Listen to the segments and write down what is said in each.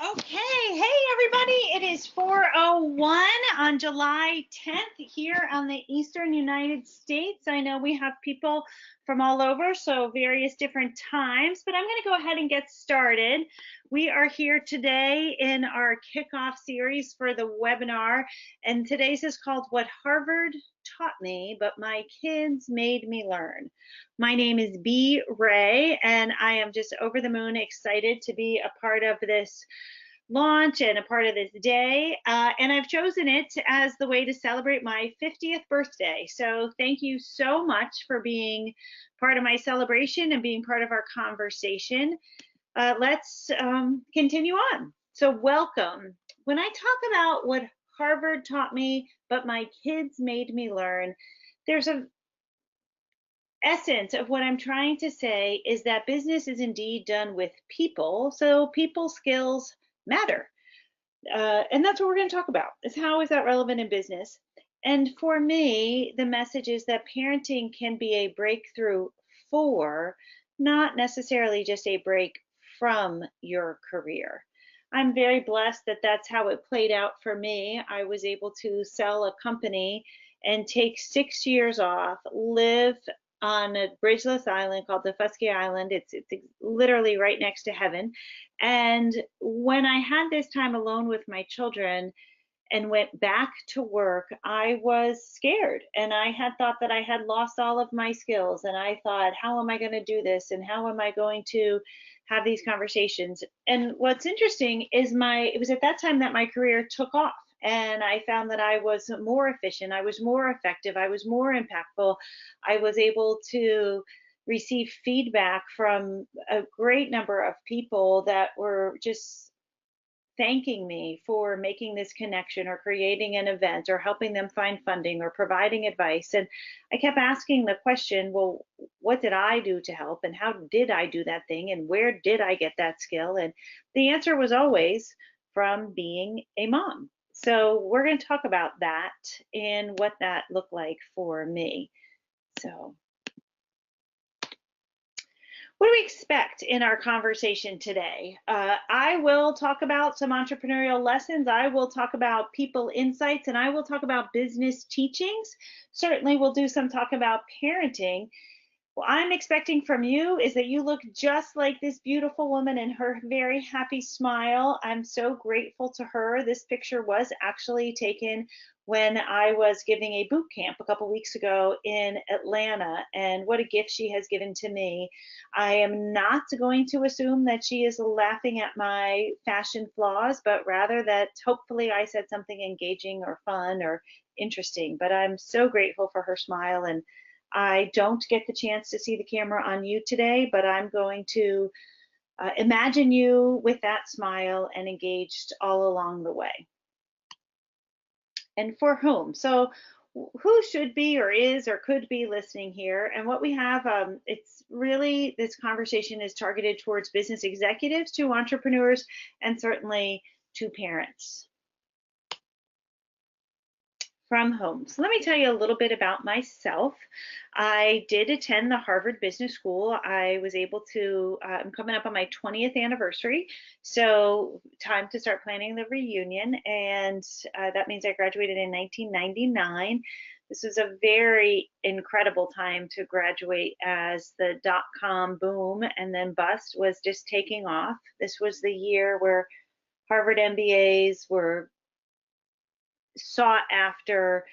Okay, hey everybody, it is 4:01 on July 10th here on the Eastern United States. I know we have people from all over, so various different times, but I'm going to go ahead and get started. We are here today in our kickoff series for the webinar, and today's is called What Harvard Taught Me, but My Kids Made Me Learn. My name is Bea Wray, and I am just over the moon excited to be a part of this launch and a part of this day. And I've chosen it as the way to celebrate my 50th birthday. So thank you so much for being part of my celebration and being part of our conversation. Let's continue on. So welcome. When I talk about what Harvard taught me, but my kids made me learn, there's a essence of what I'm trying to say is that business is indeed done with people, so people skills matter. And that's what we're going to talk about, is how is that relevant in business? And for me, the message is that parenting can be a breakthrough for, not necessarily just a break from your career. I'm very blessed that that's how it played out for me. I was able to sell a company and take 6 years off, live on a bridgeless island called the Fusky Island. It's literally right next to heaven. And when I had this time alone with my children and went back to work, I was scared. And I had thought that I had lost all of my skills. And I thought, how am I going to do this? And how am I going to have these conversations? And what's interesting is it was at that time that my career took off. And I found that I was more efficient, I was more effective, I was more impactful. I was able to receive feedback from a great number of people that were just thanking me for making this connection or creating an event or helping them find funding or providing advice. And I kept asking the question, well, what did I do to help? And how did I do that thing? And where did I get that skill? And the answer was always from being a mom. So we're going to talk about that and what that looked like for me. So what do we expect in our conversation today? I will talk about some entrepreneurial lessons. I will talk about people insights, and I will talk about business teachings. Certainly, we'll do some talk about parenting. What I'm expecting from you is that you look just like this beautiful woman and her very happy smile. I'm so grateful to her. This picture was actually taken when I was giving a boot camp a couple weeks ago in Atlanta, and what a gift she has given to me. I am not going to assume that she is laughing at my fashion flaws, but rather that hopefully I said something engaging or fun or interesting. But I'm so grateful for her smile, and I don't get the chance to see the camera on you today, but I'm going to imagine you with that smile and engaged all along the way. And for whom? So who should be or is or could be listening here? And what we have, it's really, this conversation is targeted towards business executives, to entrepreneurs, and certainly to parents. From home. So let me tell you a little bit about myself. I did attend the Harvard Business School. I was able to, I'm coming up on my 20th anniversary, so time to start planning the reunion, and that means I graduated in 1999. This was a very incredible time to graduate as the dot-com boom and then bust was just taking off. This was the year where Harvard MBAs were sought after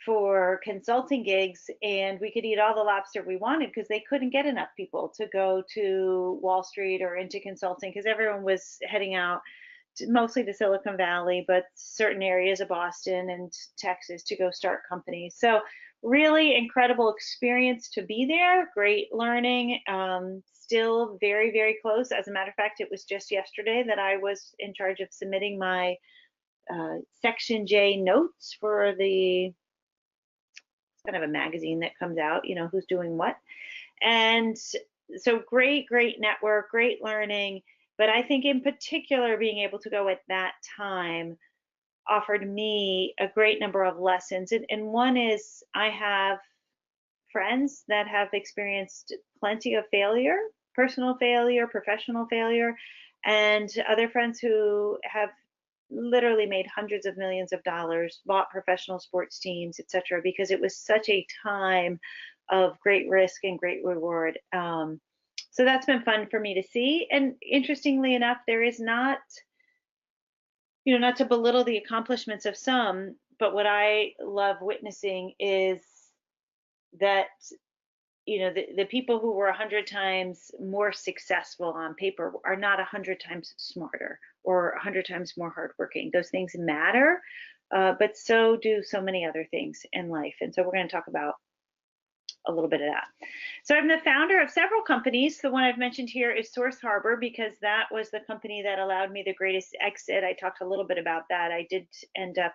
for consulting gigs, and we could eat all the lobster we wanted because they couldn't get enough people to go to Wall Street or into consulting, because everyone was heading out to, mostly to Silicon Valley, but certain areas of Boston and Texas to go start companies. So really incredible experience to be there, great learning, still very, very close. As a matter of fact, it was just yesterday that I was in charge of submitting my Section J notes for the kind of a magazine that comes out, you know, who's doing what. And so great network, great learning. But I think in particular, being able to go at that time offered me a great number of lessons. And one is, I have friends that have experienced plenty of failure, personal failure, professional failure. and other friends who have literally made hundreds of millions of dollars, bought professional sports teams, etc., because it was such a time of great risk and great reward. So that's been fun for me to see. And interestingly enough, there is not, not to belittle the accomplishments of some, but what I love witnessing is that the people who were 100 times more successful on paper are not 100 times smarter or 100 times more hardworking. Those things matter, but so do so many other things in life. And so we're going to talk about a little bit of that. So I'm the founder of several companies. The one I've mentioned here is Source Harbor, because that was the company that allowed me the greatest exit. I talked a little bit about that. I did end up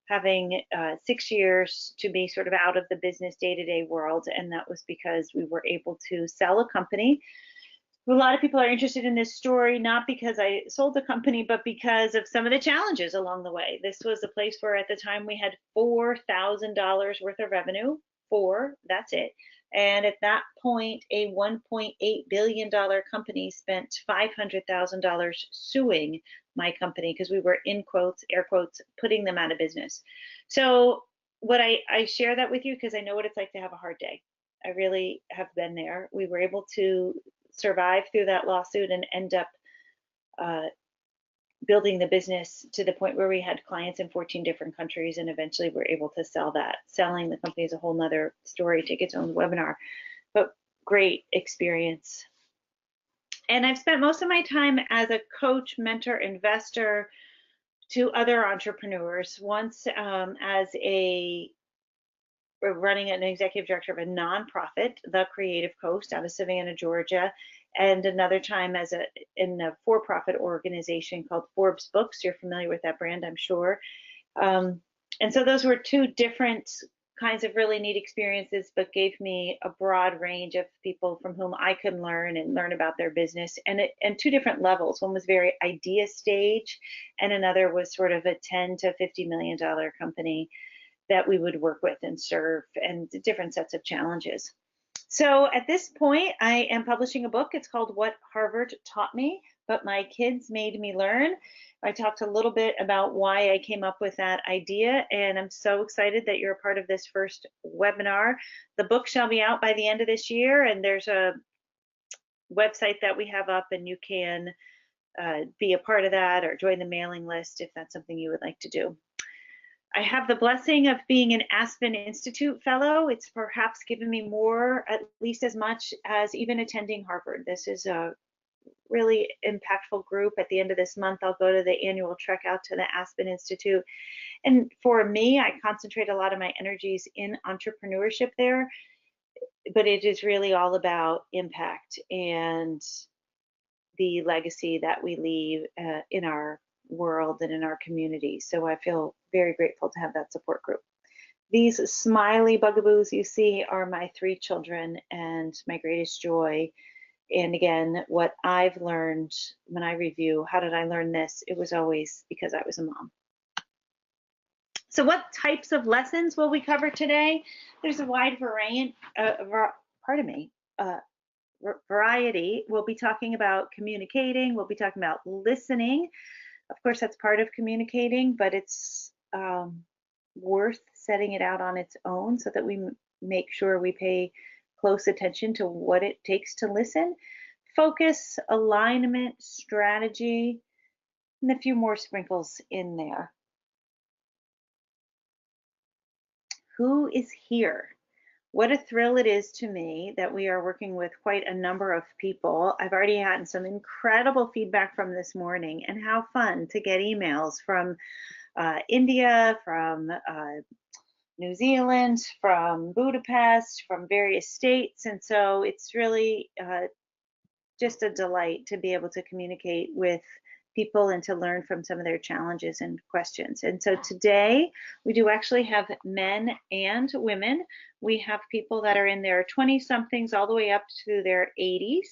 having 6 years to be sort of out of the business day-to-day world, and that was because we were able to sell a company. A lot of people are interested in this story, not because I sold the company, but because of some of the challenges along the way. This was a place where at the time we had $4,000 worth of revenue. That's it. And at that point, a $1.8 billion company spent $500,000 suing my company because we were, in quotes, air quotes, putting them out of business. So what I share that with you because I know what it's like to have a hard day. I really have been there. We were able to survive through that lawsuit and end up building the business to the point where we had clients in 14 different countries, and eventually we're able to sell that. Selling the company is a whole nother story, take its own webinar, but great experience. And I've spent most of my time as a coach, mentor, investor to other entrepreneurs. Once as running an executive director of a nonprofit, The Creative Coast, out of Savannah, Georgia, and another time as in a for-profit organization called Forbes Books. You're familiar with that brand, I'm sure. And so those were two different kinds of really neat experiences, but gave me a broad range of people from whom I could learn about their business, and two different levels. One was very idea stage, and another was sort of a $10 to $50 million company that we would work with and serve, and different sets of challenges. So at this point, I am publishing a book. It's called What Harvard Taught Me, but My Kids Made Me Learn. I talked a little bit about why I came up with that idea, and I'm so excited that you're a part of this first webinar. The book shall be out by the end of this year, and there's a website that we have up, and you can be a part of that or join the mailing list if that's something you would like to do. I have the blessing of being an Aspen Institute Fellow. It's perhaps given me more, at least as much as even attending Harvard. This is a really impactful group. At the end of this month, I'll go to the annual trek out to the Aspen Institute. And for me, I concentrate a lot of my energies in entrepreneurship there, but it is really all about impact and the legacy that we leave in our world and in our community. So I feel very grateful to have that support group. These smiley bugaboos you see are my 3 children and my greatest joy. And again, what I've learned when I review, how did I learn this? It was always because I was a mom. So what types of lessons will we cover today? There's a wide variety, variety. We'll be talking about communicating. We'll be talking about listening. Of course, that's part of communicating, but it's worth setting it out on its own so that we make sure we pay close attention to what it takes to listen. Focus, alignment, strategy, and a few more sprinkles in there. Who is here? What a thrill it is to me that we are working with quite a number of people. I've already had some incredible feedback from this morning, and how fun to get emails from India, from New Zealand, from Budapest, from various states. And so it's really just a delight to be able to communicate with people and to learn from some of their challenges and questions. And so today we do actually have men and women. We have people that are in their 20-somethings all the way up to their 80s.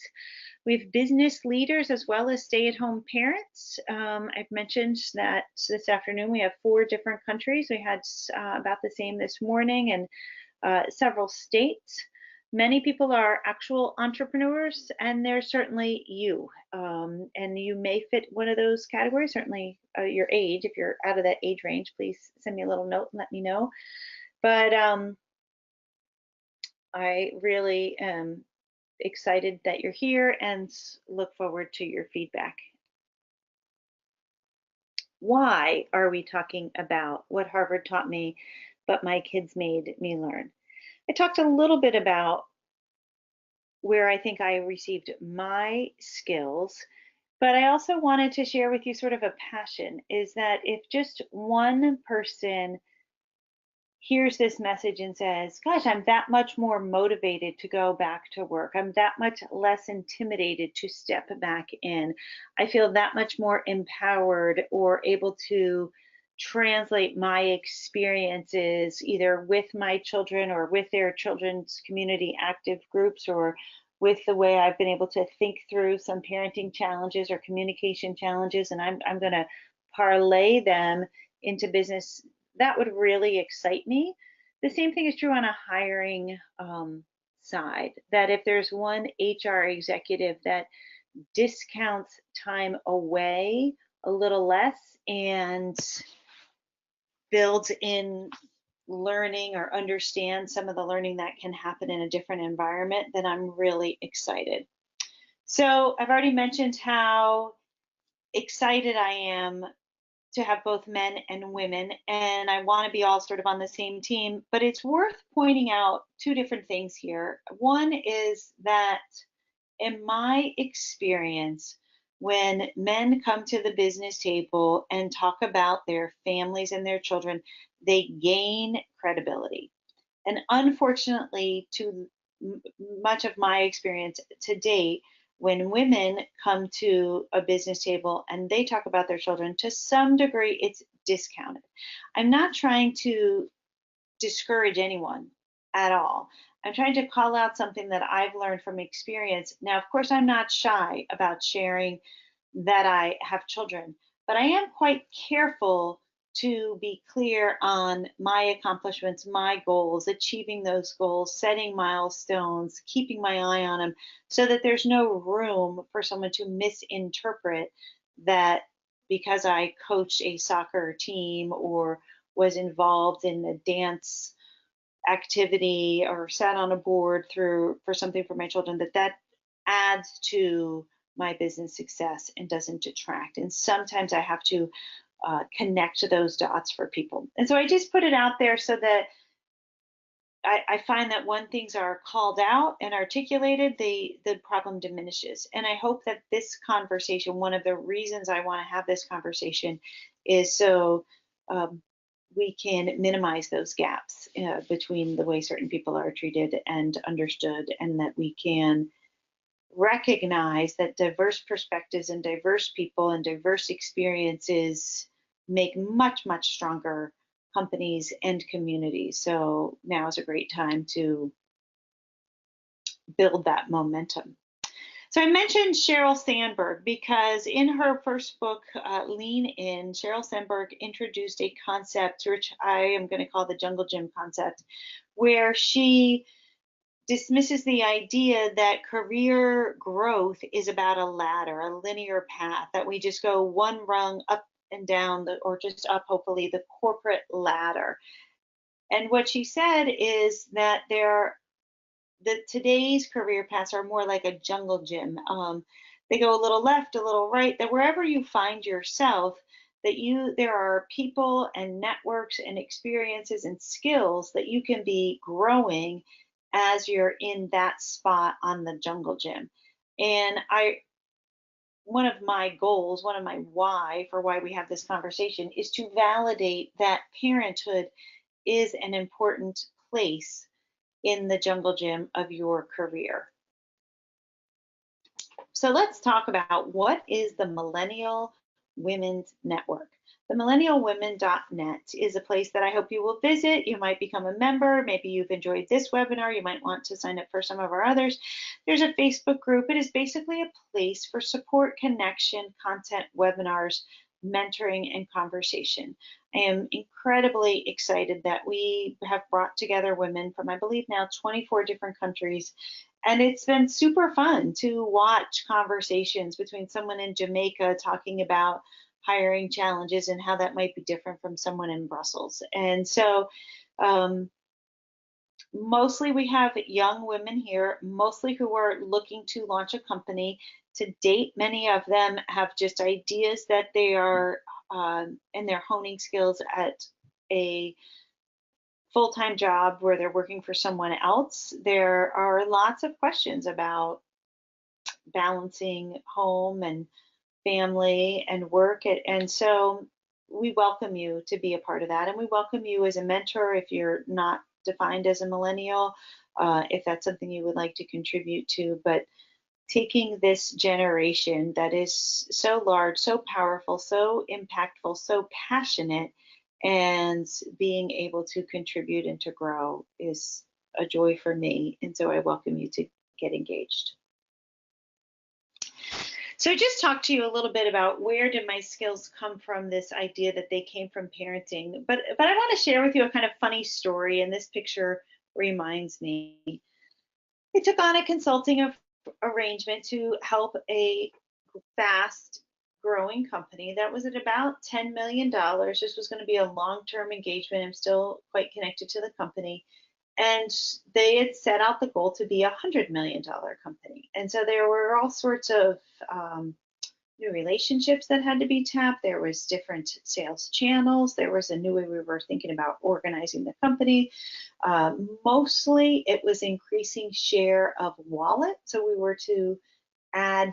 We have business leaders as well as stay-at-home parents. I've mentioned that this afternoon we have 4 different countries. We had about the same this morning, and several states. Many people are actual entrepreneurs, and there's certainly you. And you may fit one of those categories, certainly your age. If you're out of that age range, please send me a little note and let me know. But I really am excited that you're here and look forward to your feedback. Why are we talking about what Harvard taught me, but my kids made me learn? I talked a little bit about where I think I received my skills, but I also wanted to share with you sort of a passion, is that if just one person hears this message and says, gosh, I'm that much more motivated to go back to work. I'm that much less intimidated to step back in. I feel that much more empowered or able to translate my experiences either with my children or with their children's community active groups, or with the way I've been able to think through some parenting challenges or communication challenges, and I'm going to parlay them into business. That would really excite me. The same thing is true on a hiring side, that if there's one HR executive that discounts time away a little less and builds in learning or understands some of the learning that can happen in a different environment, then I'm really excited. So I've already mentioned how excited I am to have both men and women, and I want to be all sort of on the same team, but it's worth pointing out two different things here. One is that in my experience, when men come to the business table and talk about their families and their children, they gain credibility. And unfortunately, to much of my experience to date, when women come to a business table and they talk about their children, to some degree, it's discounted. I'm not trying to discourage anyone at all. I'm trying to call out something that I've learned from experience. Now, of course, I'm not shy about sharing that I have children, but I am quite careful to be clear on my accomplishments, my goals, achieving those goals, setting milestones, keeping my eye on them, so that there's no room for someone to misinterpret that because I coached a soccer team or was involved in a dance activity or sat on a board for something for my children, that adds to my business success and doesn't detract. And sometimes I have to connect those dots for people. And so I just put it out there so that I find that when things are called out and articulated, the problem diminishes. And I hope that this conversation, one of the reasons I want to have this conversation, is so we can minimize those gaps between the way certain people are treated and understood, and that we can recognize that diverse perspectives and diverse people and diverse experiences make much, much stronger companies and communities. So now is a great time to build that momentum. So I mentioned Sheryl Sandberg because in her first book, Lean In, Sheryl Sandberg introduced a concept which I am going to call the jungle gym concept, where she dismisses the idea that career growth is about a ladder, a linear path, that we just go one rung up and down, or just up, hopefully, the corporate ladder. And what she said is that today's career paths are more like a jungle gym. They go a little left, a little right, that wherever you find yourself, there are people and networks and experiences and skills that you can be growing as you're in that spot on the jungle gym. And one of my goals, one of my why for why we have this conversation, is to validate that parenthood is an important place in the jungle gym of your career. So let's talk about what is the Millennial Women's Network. The millennialwomen.net is a place that I hope you will visit. You might become a member. Maybe you've enjoyed this webinar. You might want to sign up for some of our others. There's a Facebook group. It is basically a place for support, connection, content, webinars, mentoring, and conversation. I am incredibly excited that we have brought together women from, I believe now, 24 different countries. And it's been super fun to watch conversations between someone in Jamaica talking about hiring challenges and how that might be different from someone in Brussels. And so, um, mostly we have young women here, mostly who are looking to launch a company. To date, many of them have just ideas that they are, and they're honing skills at a full-time job where they're working for someone else. There are lots of questions about balancing home and family and work. And so we welcome you to be a part of that. And we welcome you as a mentor if you're not defined as a millennial, if that's something you would like to contribute to. But taking this generation that is so large, so powerful, so impactful, so passionate, and being able to contribute and to grow is a joy for me. And so I welcome you to get engaged. So I just talked to you a little bit about where did my skills come from, this idea that they came from parenting. But I want to share with you a kind of funny story, and this picture reminds me. I took on a consulting arrangement to help a fast growing company that was at about $10 million. This was going to be a long-term engagement. I'm still quite connected to the company. And they had set out the goal to be $100 million company. And so there were all sorts of new relationships that had to be tapped. There was different sales channels. There was a new way we were thinking about organizing the company. Mostly it was increasing share of wallet. So we were to add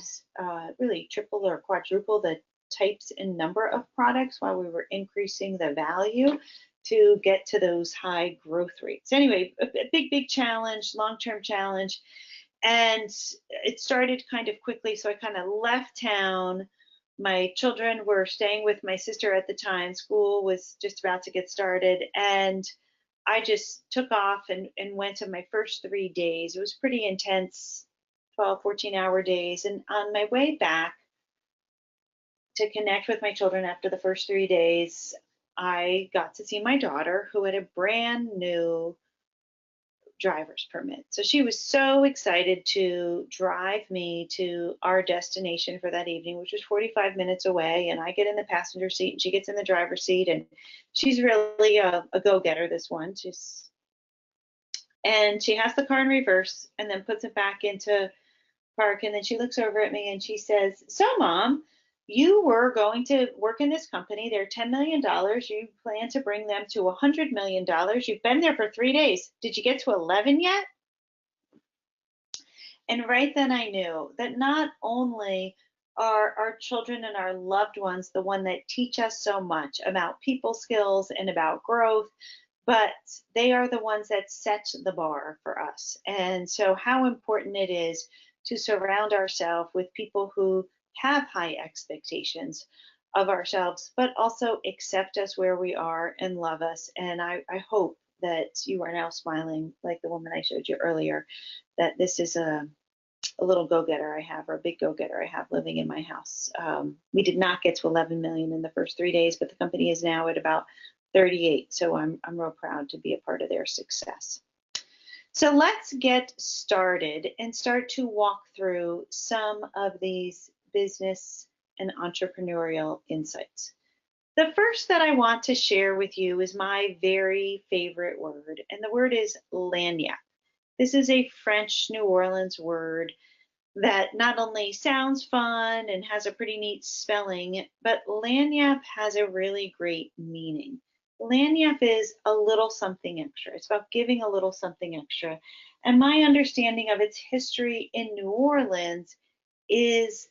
really triple or quadruple the types and number of products while we were increasing the value to get to those high growth rates. Anyway, a big challenge, long-term challenge. And it started kind of quickly, so I kind of left town. My children were staying with my sister at the time. School was just about to get started, and I just took off and went to my first 3 days. It was pretty intense, 12, 14-hour days. And on my way back to connect with my children after the first 3 days, I got to see my daughter, who had a brand new driver's permit. So she was so excited to drive me to our destination for that evening, which was 45 minutes away. And I get in the passenger seat and she gets in the driver's seat. And she's really a go-getter, this one. And she has the car in reverse and then puts it back into park. And then she looks over at me and she says, "So, Mom, you were going to work in this company. They're $10 million. You plan to bring them to $100 million. You've been there for 3 days. Did you get to 11 yet?" And right then I knew that not only are our children and our loved ones the one that teach us so much about people skills and about growth, but they are the ones that set the bar for us. And so how important it is to surround ourselves with people who have high expectations of ourselves, but also accept us where we are and love us. And I hope that you are now smiling like the woman I showed you earlier, that this is a little go-getter I have, or a big go-getter I have living in my house. We did not get to 11 million in the first 3 days, but the company is now at about 38. So I'm real proud to be a part of their success. So let's get started and start to walk through some of these business and entrepreneurial insights. The first that I want to share with you is my very favorite word, and the word is lagniappe. This is a French New Orleans word that not only sounds fun and has a pretty neat spelling, but lagniappe has a really great meaning. Lagniappe is a little something extra. It's about giving a little something extra. And my understanding of its history in New Orleans is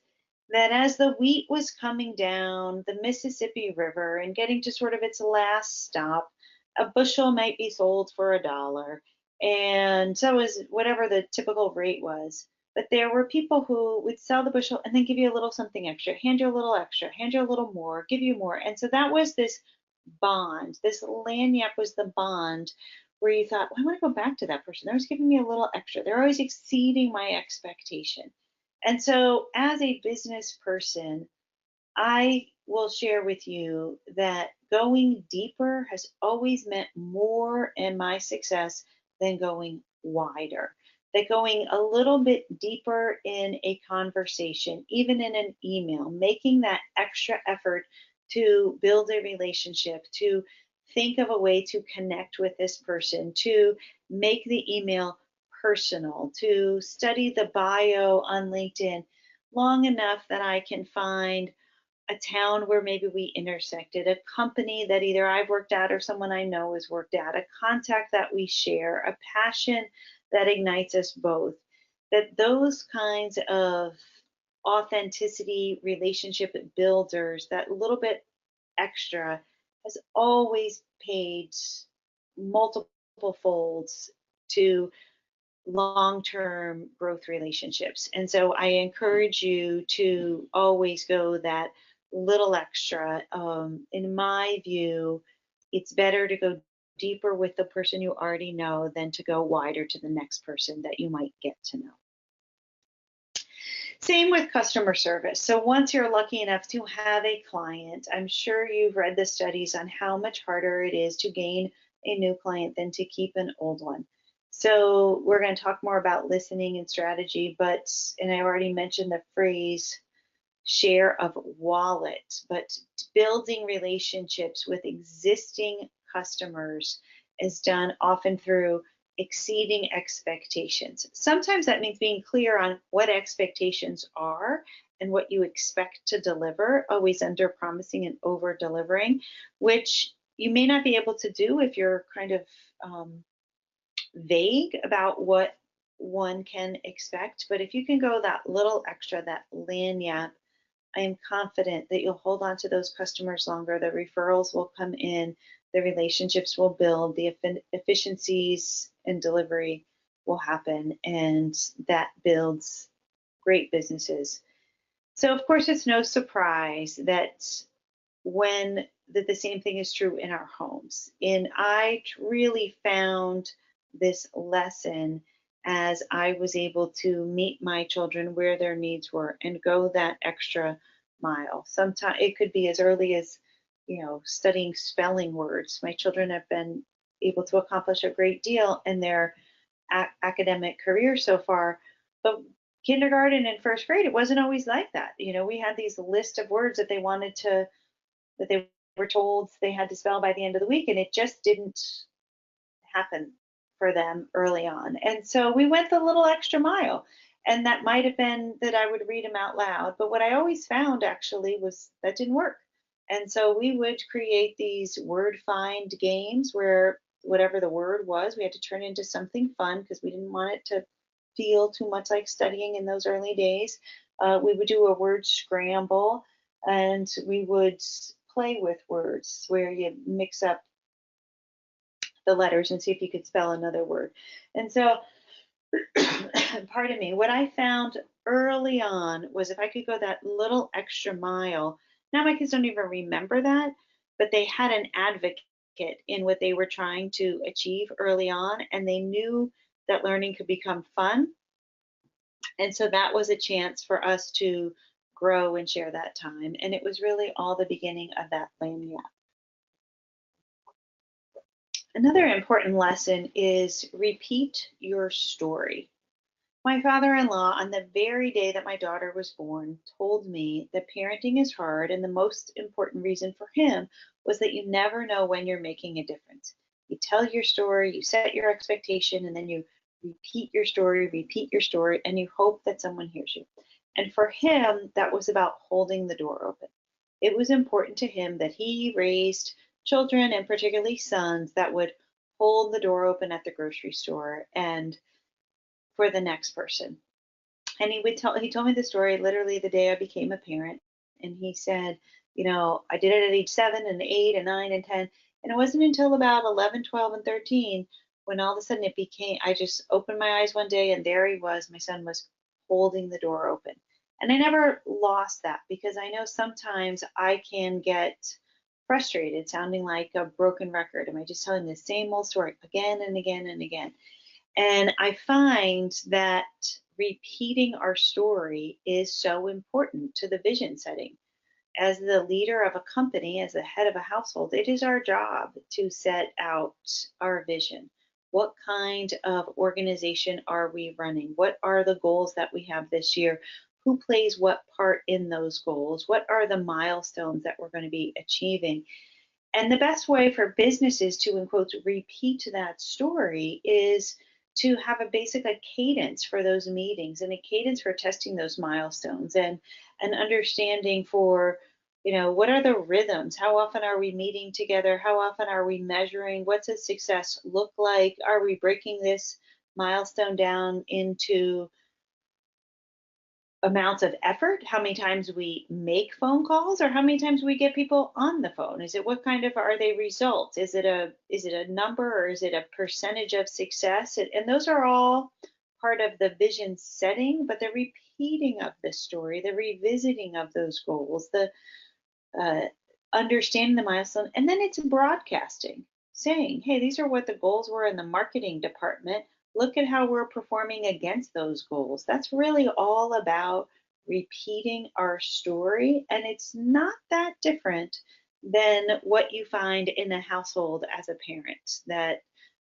that as the wheat was coming down the Mississippi River and getting to sort of its last stop, a bushel might be sold for $1. And so was whatever the typical rate was. But there were people who would sell the bushel and then give you a little something extra, hand you a little extra, hand you a little more, give you more. And so that was this bond. This lagniappe was the bond where you thought, well, I want to go back to that person. They're always giving me a little extra. They're always exceeding my expectation. And so as a business person, I will share with you that going deeper has always meant more in my success than going wider. That going a little bit deeper in a conversation, even in an email, making that extra effort to build a relationship, to think of a way to connect with this person, to make the email personal, to study the bio on LinkedIn long enough that I can find a town where maybe we intersected, a company that either I've worked at or someone I know has worked at, a contact that we share, a passion that ignites us both. That those kinds of authenticity, relationship builders, that little bit extra has always paid multiple folds to long-term growth relationships. And so I encourage you to always go that little extra. In my view, it's better to go deeper with the person you already know than to go wider to the next person that you might get to know. Same with customer service. So once you're lucky enough to have a client, I'm sure you've read the studies on how much harder it is to gain a new client than to keep an old one. So we're going to talk more about listening and strategy, and I already mentioned the phrase share of wallet, but building relationships with existing customers is done often through exceeding expectations. Sometimes that means being clear on what expectations are and what you expect to deliver, always under promising and over delivering, which you may not be able to do if you're kind of vague about what one can expect. But if you can go that little extra, that lanyard, I am confident that you'll hold on to those customers longer. The referrals will come in, the relationships will build, the efficiencies and delivery will happen, and that builds great businesses. So, of course, it's no surprise that the same thing is true in our homes. And I really found this lesson as I was able to meet my children where their needs were and go that extra mile. Sometimes it could be as early as, studying spelling words. My children have been able to accomplish a great deal in their academic career so far, but kindergarten and first grade, it wasn't always like that. We had these list of words that they were told they had to spell by the end of the week, and it just didn't happen for them early on. And so we went the little extra mile, and that might have been that I would read them out loud. But what I always found actually was that didn't work. And so we would create these word find games where whatever the word was, we had to turn into something fun because we didn't want it to feel too much like studying in those early days. We would do a word scramble, and we would play with words where you mix up the letters and see if you could spell another word. And so, pardon me, what I found early on was if I could go that little extra mile, now my kids don't even remember that, but they had an advocate in what they were trying to achieve early on, and they knew that learning could become fun. And so that was a chance for us to grow and share that time. And it was really all the beginning of that lanyard. Another important lesson is repeat your story. My father-in-law, on the very day that my daughter was born, told me that parenting is hard, and the most important reason for him was that you never know when you're making a difference. You tell your story, you set your expectation, and then you repeat your story, and you hope that someone hears you. And for him, that was about holding the door open. It was important to him that he raised children, and particularly sons, that would hold the door open at the grocery store and for the next person. And he told me the story literally the day I became a parent. And he said, I did it at age 7 and 8 and 9 and 10. And it wasn't until about 11, 12, and 13 when all of a sudden I just opened my eyes one day and there he was, my son was holding the door open. And I never lost that because I know sometimes I can get frustrated, sounding like a broken record. Am I just telling the same old story again and again and again? And I find that repeating our story is so important to the vision setting. as the leader of a company, as the head of a household, it is our job to set out our vision. What kind of organization are we running? What are the goals that we have this year? Who plays what part in those goals? What are the milestones that we're going to be achieving? And the best way for businesses to, in quotes, repeat that story is to have a basic a cadence for those meetings and a cadence for testing those milestones and an understanding for, what are the rhythms? How often are we meeting together? How often are we measuring? What's a success look like? Are we breaking this milestone down into amounts of effort, how many times we make phone calls, or how many times we get people on the phone? Is it, what kind of are they results? Is it a number, or is it a percentage of success? And those are all part of the vision setting, but the repeating of the story, the revisiting of those goals, the uh, understanding the milestone, and then it's broadcasting, saying, hey, these are what the goals were in the marketing department. Look at how we're performing against those goals. That's really all about repeating our story, and it's not that different than what you find in a household as a parent, that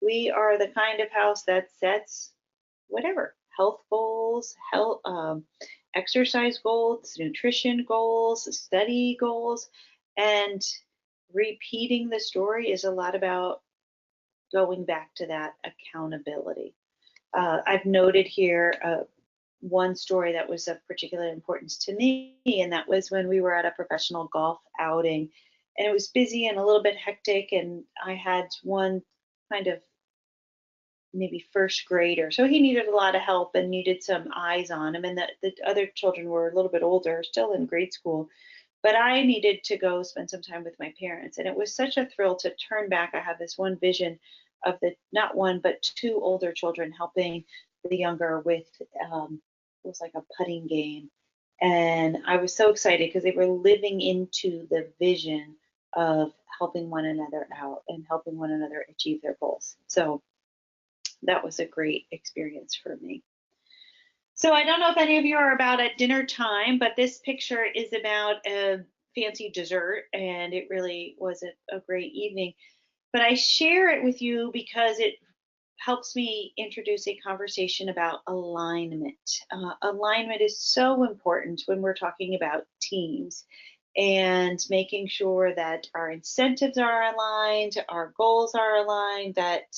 we are the kind of house that sets whatever health goals, exercise goals, nutrition goals, study goals, and repeating the story is a lot about going back to that accountability. I've noted here one story that was of particular importance to me, and that was when we were at a professional golf outing, and it was busy and a little bit hectic, and I had one kind of maybe first grader. So he needed a lot of help and needed some eyes on him. And the other children were a little bit older, still in grade school. But I needed to go spend some time with my parents. And it was such a thrill to turn back. I have this one vision of the, not one, but two older children helping the younger with, it was like a putting game. And I was so excited because they were living into the vision of helping one another out and helping one another achieve their goals. So that was a great experience for me. So I don't know if any of you are about at dinner time, but this picture is about a fancy dessert, and it really was a great evening. But I share it with you because it helps me introduce a conversation about alignment. Alignment is so important when we're talking about teams, and making sure that our incentives are aligned, our goals are aligned, that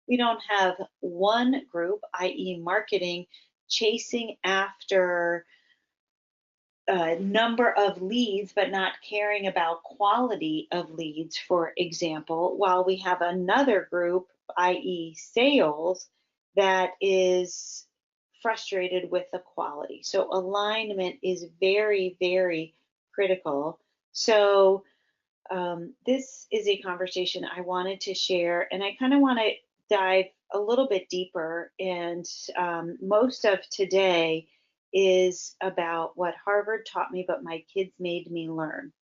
we don't have one group, i.e. marketing, chasing after a number of leads, but not caring about quality of leads, for example, while we have another group, i.e. sales, that is frustrated with the quality. So alignment is very, very critical. So this is a conversation I wanted to share, and I kind of want to dive a little bit deeper. And most of today is about what Harvard taught me, but my kids made me learn.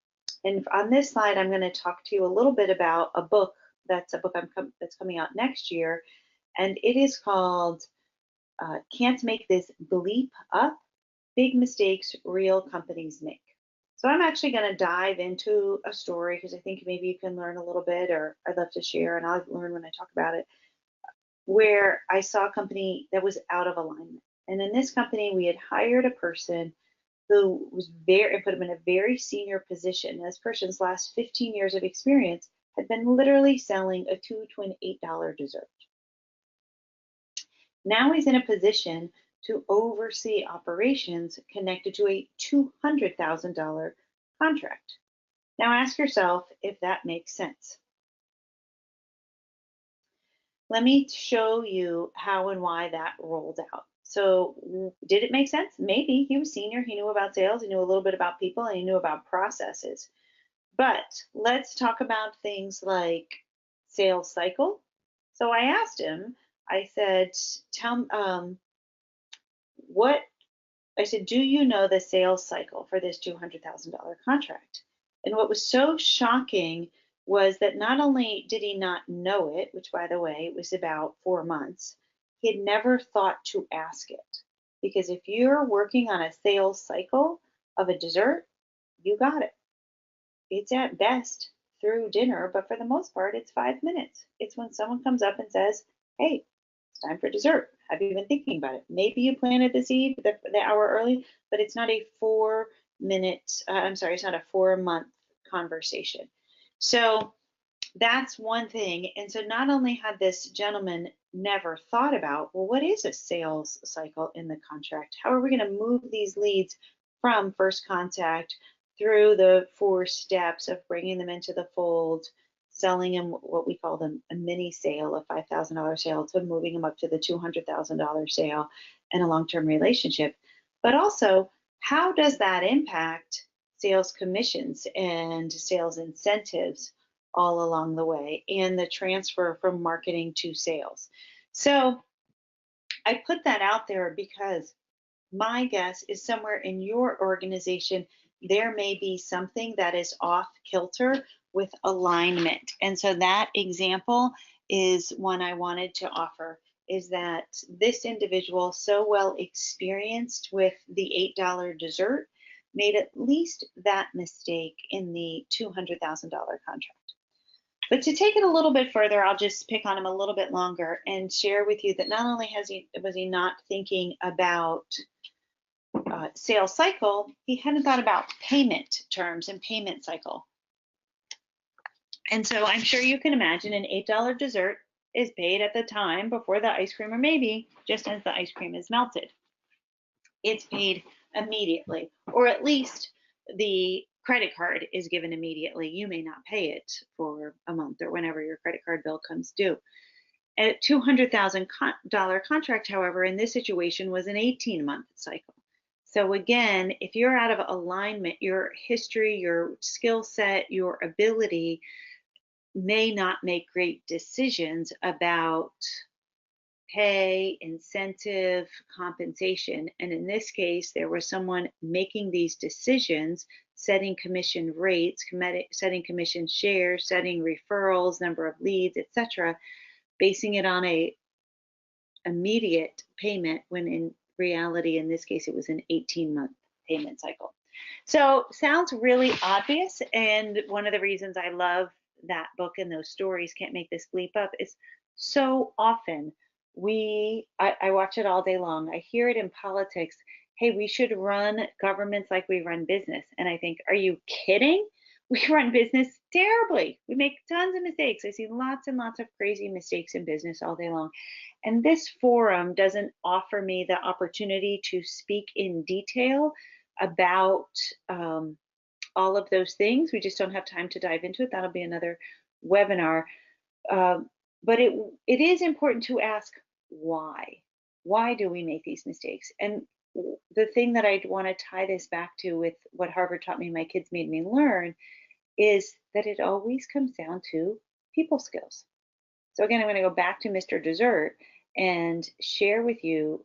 And on this slide, I'm going to talk to you a little bit about a book. That's a book that's coming out next year, and it is called "Can't Make This Bleep Up: Big Mistakes Real Companies Make." So I'm actually going to dive into a story because I think maybe you can learn a little bit, or I'd love to share, and I'll learn when I talk about it, where I saw a company that was out of alignment. And in this company, we had hired a person who was very, and put him in a very senior position. This person's last 15 years of experience had been literally selling a $2 to an $8 dessert. Now he's in a position to oversee operations connected to a $200,000 contract. Now ask yourself if that makes sense. Let me show you how and why that rolled out. So did it make sense? Maybe. He was senior, he knew about sales, he knew a little bit about people, and he knew about processes. But let's talk about things like sales cycle. So I asked him, I said, do you know the sales cycle for this $200,000 contract? And what was so shocking was that not only did he not know it, which by the way, was about 4 months, he had never thought to ask it. Because if you're working on a sales cycle of a dessert, you got it. It's at best through dinner, but for the most part, it's 5 minutes. It's when someone comes up and says, hey, it's time for dessert. Have you been thinking about it? Maybe you planted the seed the hour early, but it's not a 4 minute, I'm sorry, it's not a 4 month conversation. So that's one thing. And so not only had this gentleman never thought about, well, what is a sales cycle in the contract? How are we going to move these leads from first contact through the 4 steps of bringing them into the fold, selling them what we call them a mini sale, a $5,000 sale, to moving them up to the $200,000 sale and a long-term relationship. But also, how does that impact sales commissions and sales incentives all along the way, and the transfer from marketing to sales? So I put that out there because my guess is somewhere in your organization, there may be something that is off kilter with alignment. And so that example is one I wanted to offer, is that this individual, so well experienced with the $8 dessert, made at least that mistake in the $200,000 contract. But to take it a little bit further, I'll just pick on him a little bit longer and share with you that not only was he not thinking about sales cycle, he hadn't thought about payment terms and payment cycle. And so I'm sure you can imagine an $8 dessert is paid at the time before the ice cream, or maybe just as the ice cream is melted. It's paid immediately, or at least the credit card is given immediately. You may not pay it for a month or whenever your credit card bill comes due. A $200,000 contract, however, in this situation was an 18-month cycle. So again, if you're out of alignment, your history, your skill set, your ability may not make great decisions about pay, incentive, compensation. And in this case, there was someone making these decisions, setting commission rates, setting commission shares, setting referrals, number of leads, etc., basing it on a immediate payment, when in reality, in this case, it was an 18-month payment cycle. So sounds really obvious, and one of the reasons I love that book and those stories, Can't Make This Bleep Up, is so often I watch it all day long. I hear it in politics. Hey, we should run governments like we run business. And I think, are you kidding? We run business terribly. We make tons of mistakes. I see lots and lots of crazy mistakes in business all day long. And this forum doesn't offer me the opportunity to speak in detail about all of those things. We just don't have time to dive into it. That'll be another webinar. But it is important to ask why. Why do we make these mistakes? And the thing that I want to tie this back to with what Harvard taught me, my kids made me learn, is that it always comes down to people skills. So again, I'm going to go back to Mr. Dessert and share with you,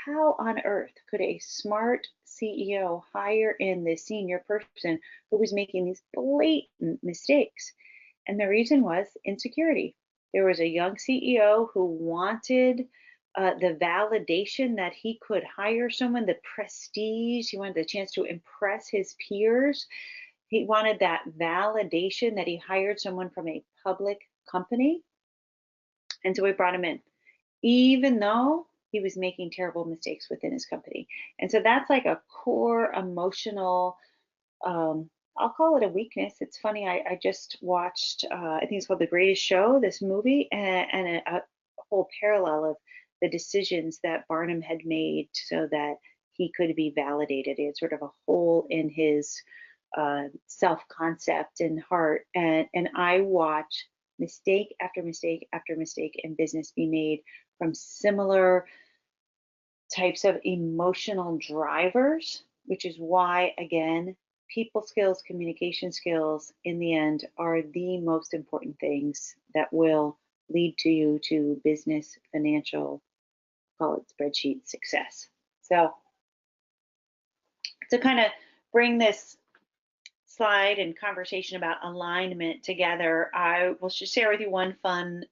how on earth could a smart CEO hire in this senior person who was making these blatant mistakes? And the reason was insecurity. There was a young CEO who wanted the validation that he could hire someone, the prestige. He wanted the chance to impress his peers. He wanted that validation that he hired someone from a public company. And so we brought him in, even though he was making terrible mistakes within his company. And so that's like a core emotional, I'll call it a weakness. It's funny, I just watched, I think it's called The Greatest Show, this movie, and a whole parallel of the decisions that Barnum had made so that he could be validated. He had sort of a hole in his self-concept and heart. And I watch mistake after mistake after mistake in business be made from similar types of emotional drivers, which is why, again, people skills, communication skills, in the end, are the most important things that will lead to you to business, financial, call it spreadsheet success. So to kind of bring this slide and conversation about alignment together, I will just share with you one fun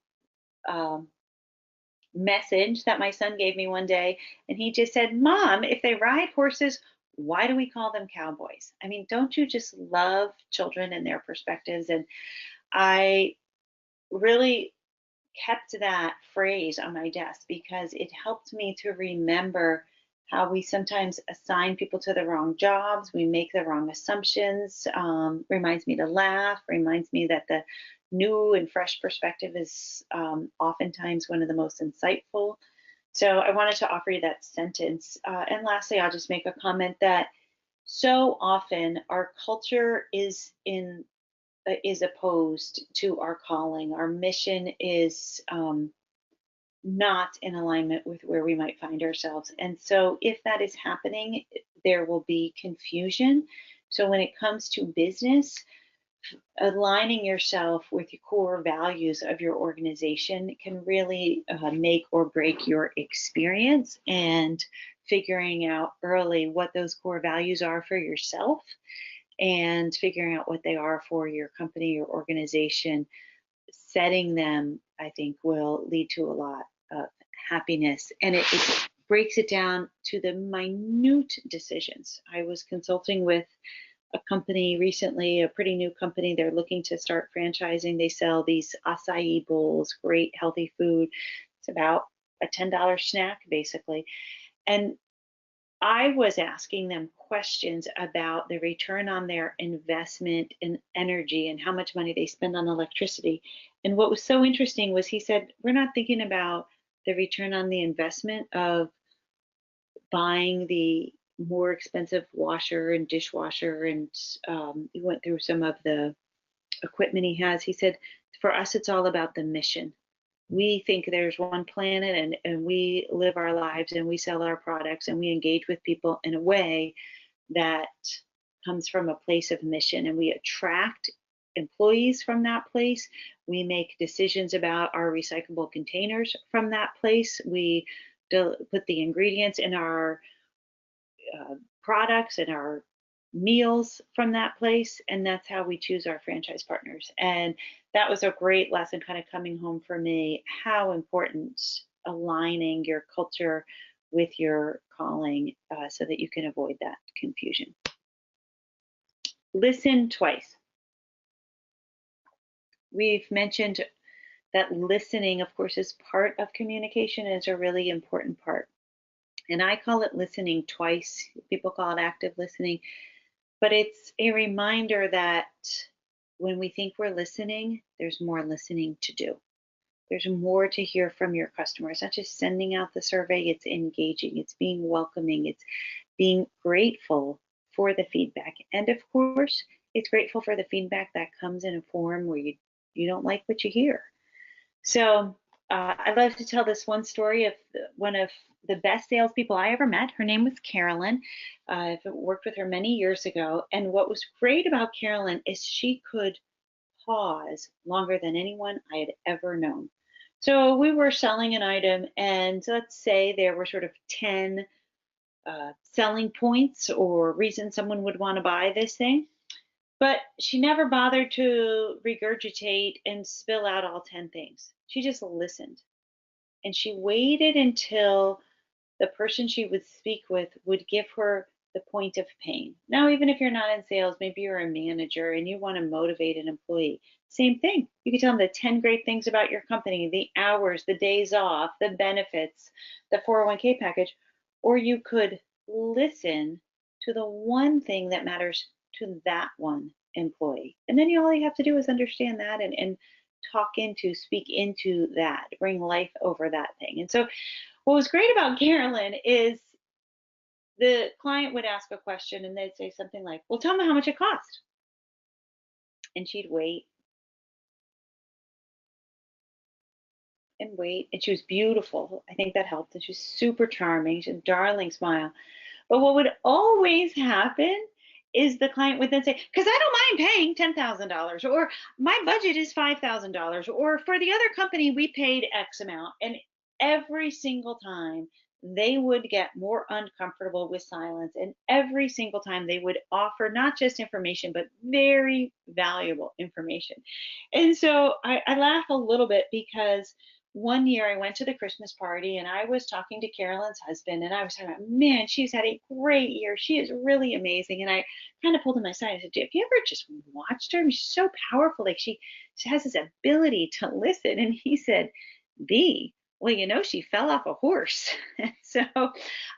message that my son gave me one day. And he just said, Mom, if they ride horses, why do we call them cowboys? I mean, don't you just love children and their perspectives? And I really kept that phrase on my desk because it helped me to remember how we sometimes assign people to the wrong jobs, we make the wrong assumptions. Reminds me to laugh, reminds me that the new and fresh perspective is oftentimes one of the most insightful. So I wanted to offer you that sentence. And lastly, I'll just make a comment that so often our culture is opposed to our calling. Our mission is not in alignment with where we might find ourselves. And so, if that is happening, there will be confusion. So, when it comes to business, aligning yourself with your core values of your organization can really make or break your experience, and figuring out early what those core values are for yourself and figuring out what they are for your company, your organization, setting them, I think, will lead to a lot of happiness. And it breaks it down to the minute decisions. I was consulting with a company recently, a pretty new company. They're looking to start franchising. They sell these acai bowls, great healthy food. It's about a $10 snack, basically. And I was asking them questions about the return on their investment in energy and how much money they spend on electricity. And what was so interesting was he said, we're not thinking about the return on the investment of buying the more expensive washer and dishwasher. And he went through some of the equipment he has. He said, for us, it's all about the mission. We think there's one planet, and we live our lives and we sell our products and we engage with people in a way that comes from a place of mission, and we attract employees from that place. We make decisions about our recyclable containers from that place. We put the ingredients in our products and our meals from that place, and that's how we choose our franchise partners. And that was a great lesson kind of coming home for me, how important aligning your culture with your calling so that you can avoid that confusion. Listen twice. We've mentioned that listening, of course, is part of communication and is a really important part. And I call it listening twice. People call it active listening. But it's a reminder that when we think we're listening, there's more listening to do. There's more to hear from your customers. It's not just sending out the survey, it's engaging, it's being welcoming, it's being grateful for the feedback. And of course, it's grateful for the feedback that comes in a form where you don't like what you hear. So I love to tell this one story of one of the best salespeople I ever met. Her name was Carolyn. I've worked with her many years ago. And what was great about Carolyn is she could pause longer than anyone I had ever known. So we were selling an item, and let's say there were sort of 10 selling points or reasons someone would want to buy this thing. But she never bothered to regurgitate and spill out all 10 things. She just listened. And she waited until the person she would speak with would give her the point of pain. Now, even if you're not in sales, maybe you're a manager and you want to motivate an employee. Same thing. You can tell them the 10 great things about your company, the hours, the days off, the benefits, the 401k package, or you could listen to the one thing that matters to that one employee. And then all you have to do is understand that and speak into that, bring life over that thing. And so what was great about Carolyn is the client would ask a question and they'd say something like, well, tell me how much it cost. And she'd wait and wait. And she was beautiful. I think that helped. And she was super charming. She had a darling smile. But what would always happen is the client would then say, because I don't mind paying $10,000, or my budget is $5,000, or for the other company, we paid X amount. And every single time they would get more uncomfortable with silence. And every single time they would offer not just information, but very valuable information. And so I laugh a little bit because one year I went to the Christmas party and I was talking to Carolyn's husband and I was talking about, man, she's had a great year. She is really amazing. And I kind of pulled him aside. I said, have you ever just watched her? I mean, she's so powerful. Like she has this ability to listen. And he said, B, well, she fell off a horse. And so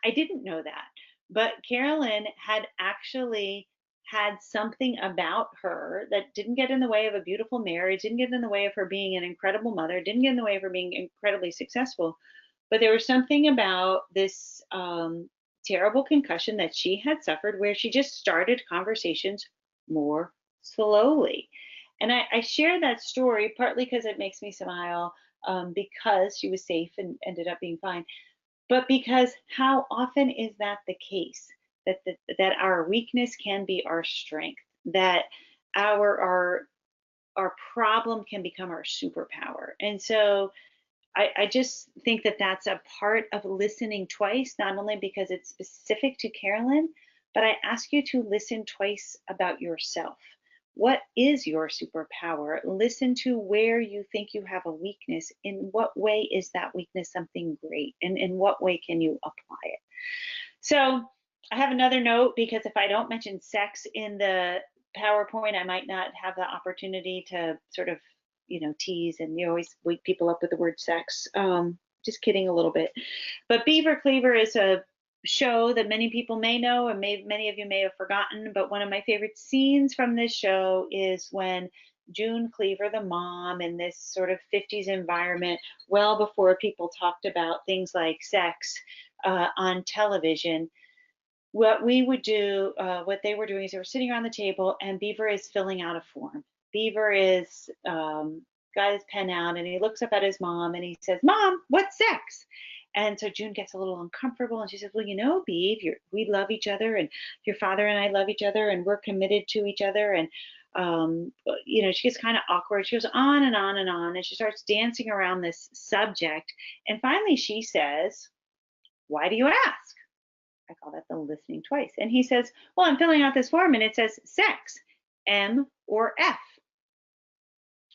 I didn't know that. But Carolyn had actually had something about her that didn't get in the way of a beautiful marriage, didn't get in the way of her being an incredible mother, didn't get in the way of her being incredibly successful. But there was something about this terrible concussion that she had suffered where she just started conversations more slowly. And I share that story partly because it makes me smile, because she was safe and ended up being fine, but because how often is that the case? That our weakness can be our strength, that our problem can become our superpower. And so I just think that that's a part of listening twice, not only because it's specific to Carolyn, but I ask you to listen twice about yourself. What is your superpower? Listen to where you think you have a weakness. In what way is that weakness something great? And in what way can you apply it? So I have another note because if I don't mention sex in the PowerPoint, I might not have the opportunity to sort of, tease, and you always wake people up with the word sex. Just kidding a little bit. But Beaver Cleaver is a show that many people may know and many of you may have forgotten, but one of my favorite scenes from this show is when June Cleaver, the mom, in this sort of 50s environment, well before people talked about things like sex on television, what we would do, what they were doing is they were sitting around the table and Beaver is filling out a form. Beaver is got his pen out and he looks up at his mom and he says, Mom, what's sex? And so June gets a little uncomfortable and she says, well, Beav, we love each other and your father and I love each other and we're committed to each other. And, she gets kind of awkward. She goes on and on and on and she starts dancing around this subject. And finally she says, why do you ask? I call that the listening twice. And he says, well, I'm filling out this form and it says sex, M or F.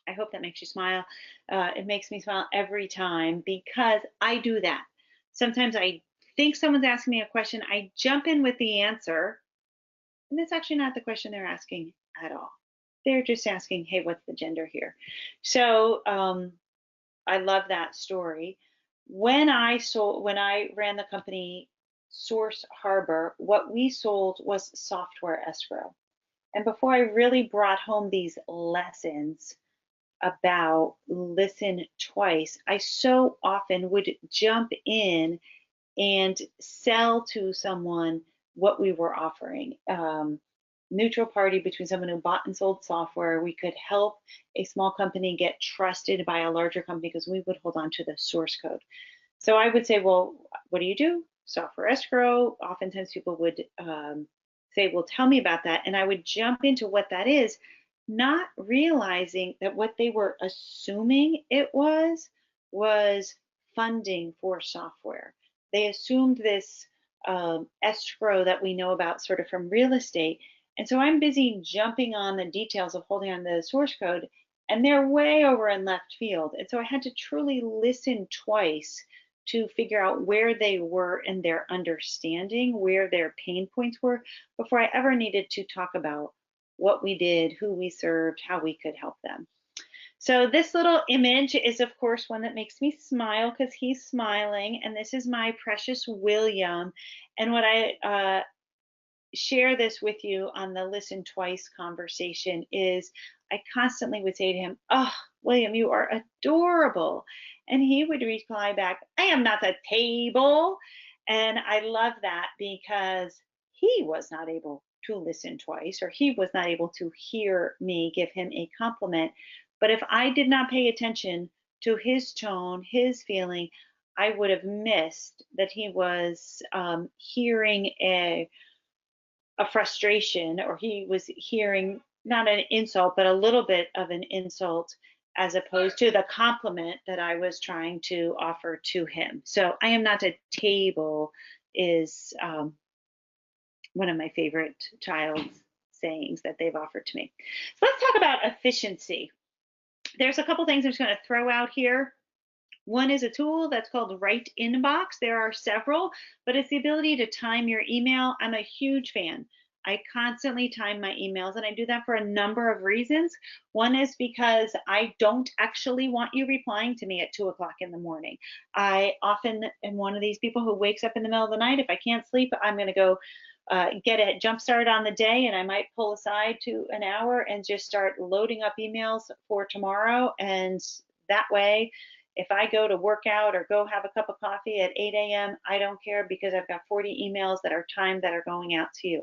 I hope that makes you smile. It makes me smile every time because I do that. Sometimes I think someone's asking me a question, I jump in with the answer, and it's actually not the question they're asking at all. They're just asking, hey, what's the gender here? So I love that story. When I ran the company Source Harbor, what we sold was software escrow. And before I really brought home these lessons about listen twice, I so often would jump in and sell to someone what we were offering. Neutral party between someone who bought and sold software. We could help a small company get trusted by a larger company because we would hold on to the source code. So I would say, well, what do you do? Software escrow. Oftentimes people would say, well, tell me about that. And I would jump into what that is, not realizing that what they were assuming it was funding for software. They assumed this escrow that we know about sort of from real estate. And so I'm busy jumping on the details of holding on the source code, and they're way over in left field. And so I had to truly listen twice to figure out where they were in their understanding, where their pain points were, before I ever needed to talk about what we did, who we served, how we could help them. So this little image is, of course, one that makes me smile because he's smiling. And this is my precious William. And what I share this with you on the listen twice conversation is I constantly would say to him, oh, William, you are adorable. And he would reply back, I am not the table. And I love that because he was not able to listen twice, or he was not able to hear me give him a compliment. But if I did not pay attention to his tone, his feeling, I would have missed that he was hearing a frustration, or he was hearing not an insult, but a little bit of an insult, as opposed to the compliment that I was trying to offer to him. So I am not a table is one of my favorite child's sayings that they've offered to me. So let's talk about efficiency. There's a couple things I'm just going to throw out here. One is a tool that's called Right Inbox. There are several, but it's the ability to time your email. I'm a huge fan. I constantly time my emails, and I do that for a number of reasons. One is because I don't actually want you replying to me at 2 o'clock in the morning. I often am one of these people who wakes up in the middle of the night. If I can't sleep, I'm going to go get a jump start on the day, and I might pull aside to an hour and just start loading up emails for tomorrow. And that way, if I go to work out or go have a cup of coffee at 8 a.m., I don't care because I've got 40 emails that are timed that are going out to you.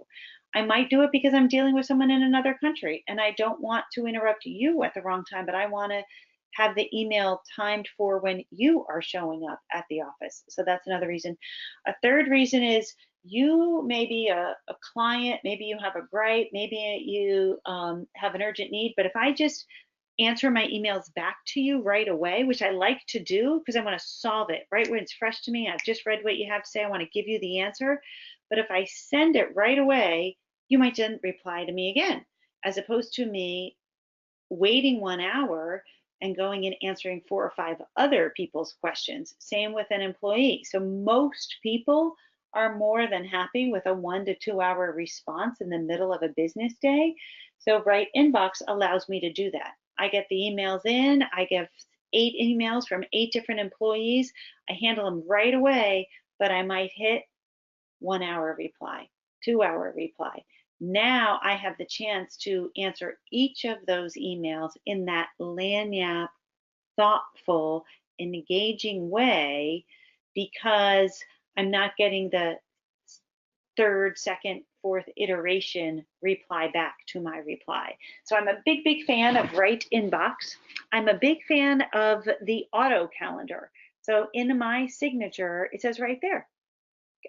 I might do it because I'm dealing with someone in another country and I don't want to interrupt you at the wrong time, but I want to have the email timed for when you are showing up at the office. So that's another reason. A third reason is you may be a client, maybe you have a gripe, maybe you have an urgent need, but if I just answer my emails back to you right away, which I like to do because I want to solve it right when it's fresh to me. I've just read what you have to say. I want to give you the answer. But if I send it right away, you might then reply to me again, as opposed to me waiting 1 hour and going and answering 4 or 5 other people's questions. Same with an employee. So most people are more than happy with a 1 to 2 hour response in the middle of a business day. So Right Inbox allows me to do that. I get the emails in, I get 8 emails from 8 different employees. I handle them right away, but I might hit 1 hour reply, 2 hour reply. Now I have the chance to answer each of those emails in that lagniappe, thoughtful, engaging way because I'm not getting the third, second, fourth iteration reply back to my reply. So I'm a big, big fan of Right Inbox. I'm a big fan of the auto calendar. So in my signature, it says right there,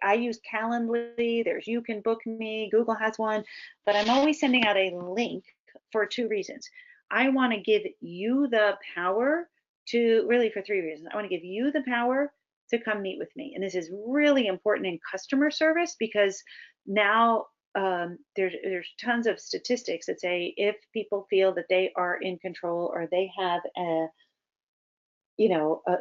I use Calendly, there's You Can Book Me, Google has one, but I'm always sending out a link for 2 reasons. I want to give you the power to, really for 3 reasons. I want to give you the power to come meet with me. And this is really important in customer service because now there's tons of statistics that say if people feel that they are in control or they have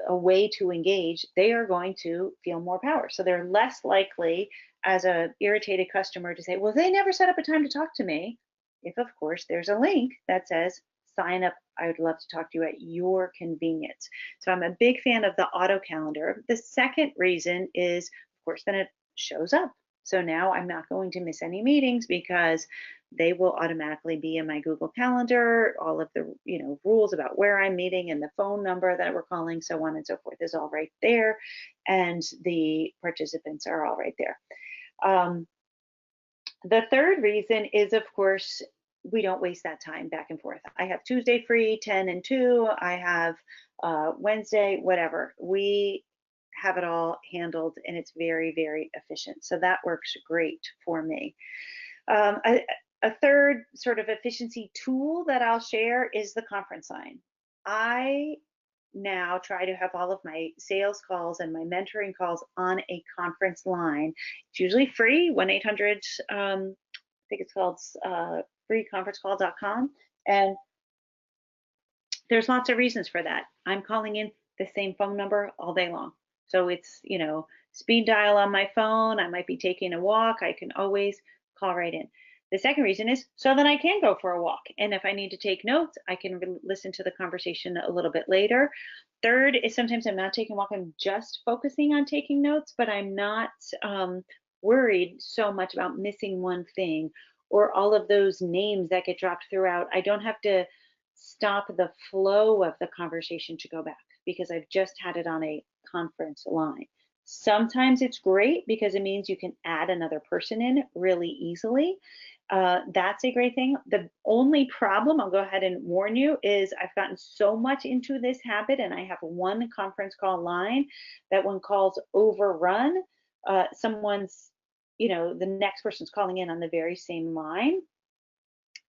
a way to engage, they are going to feel more power. So they're less likely as a irritated customer to say, well, they never set up a time to talk to me. If of course there's a link that says sign up, I would love to talk to you at your convenience. So I'm a big fan of the auto calendar. The second reason is, of course, then it shows up. So now I'm not going to miss any meetings because they will automatically be in my Google Calendar. All of the rules about where I'm meeting and the phone number that we're calling, so on and so forth, is all right there, and the participants are all right there. The third reason is, of course, we don't waste that time back and forth. I have Tuesday free, 10 and 2. I have Wednesday, whatever. We have it all handled, and it's very, very efficient. So that works great for me. A third sort of efficiency tool that I'll share is the conference line. I now try to have all of my sales calls and my mentoring calls on a conference line. It's usually free, 1-800, I think it's called freeconferencecall.com. And there's lots of reasons for that. I'm calling in the same phone number all day long. So it's, speed dial on my phone. I might be taking a walk. I can always call right in. The second reason is so that I can go for a walk. And if I need to take notes, I can listen to the conversation a little bit later. Third is sometimes I'm not taking a walk. I'm just focusing on taking notes, but I'm not worried so much about missing one thing or all of those names that get dropped throughout. I don't have to stop the flow of the conversation to go back because I've just had it on a conference line. Sometimes it's great because it means you can add another person in really easily. That's a great thing. The only problem, I'll go ahead and warn you, is I've gotten so much into this habit and I have one conference call line that when calls overrun, the next person's calling in on the very same line.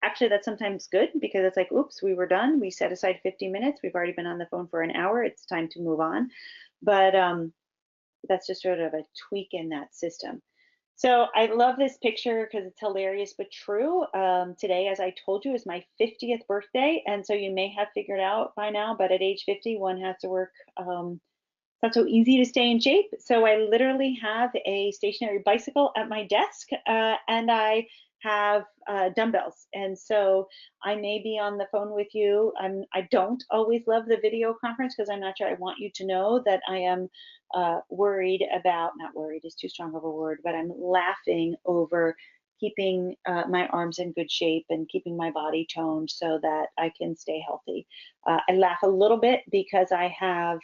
Actually, that's sometimes good because it's like, oops, we were done. We set aside 50 minutes. We've already been on the phone for an hour. It's time to move on. But that's just sort of a tweak in that system. So I love this picture because it's hilarious but true. Today, as I told you, is my 50th birthday. And so you may have figured out by now, but at age 50, one has to work not so easy to stay in shape. So I literally have a stationary bicycle at my desk, and I have dumbbells. And so I may be on the phone with you. I don't always love the video conference because I'm not sure I want you to know that I am worried about, not worried is too strong of a word, but I'm laughing over keeping my arms in good shape and keeping my body toned so that I can stay healthy. I laugh a little bit because I have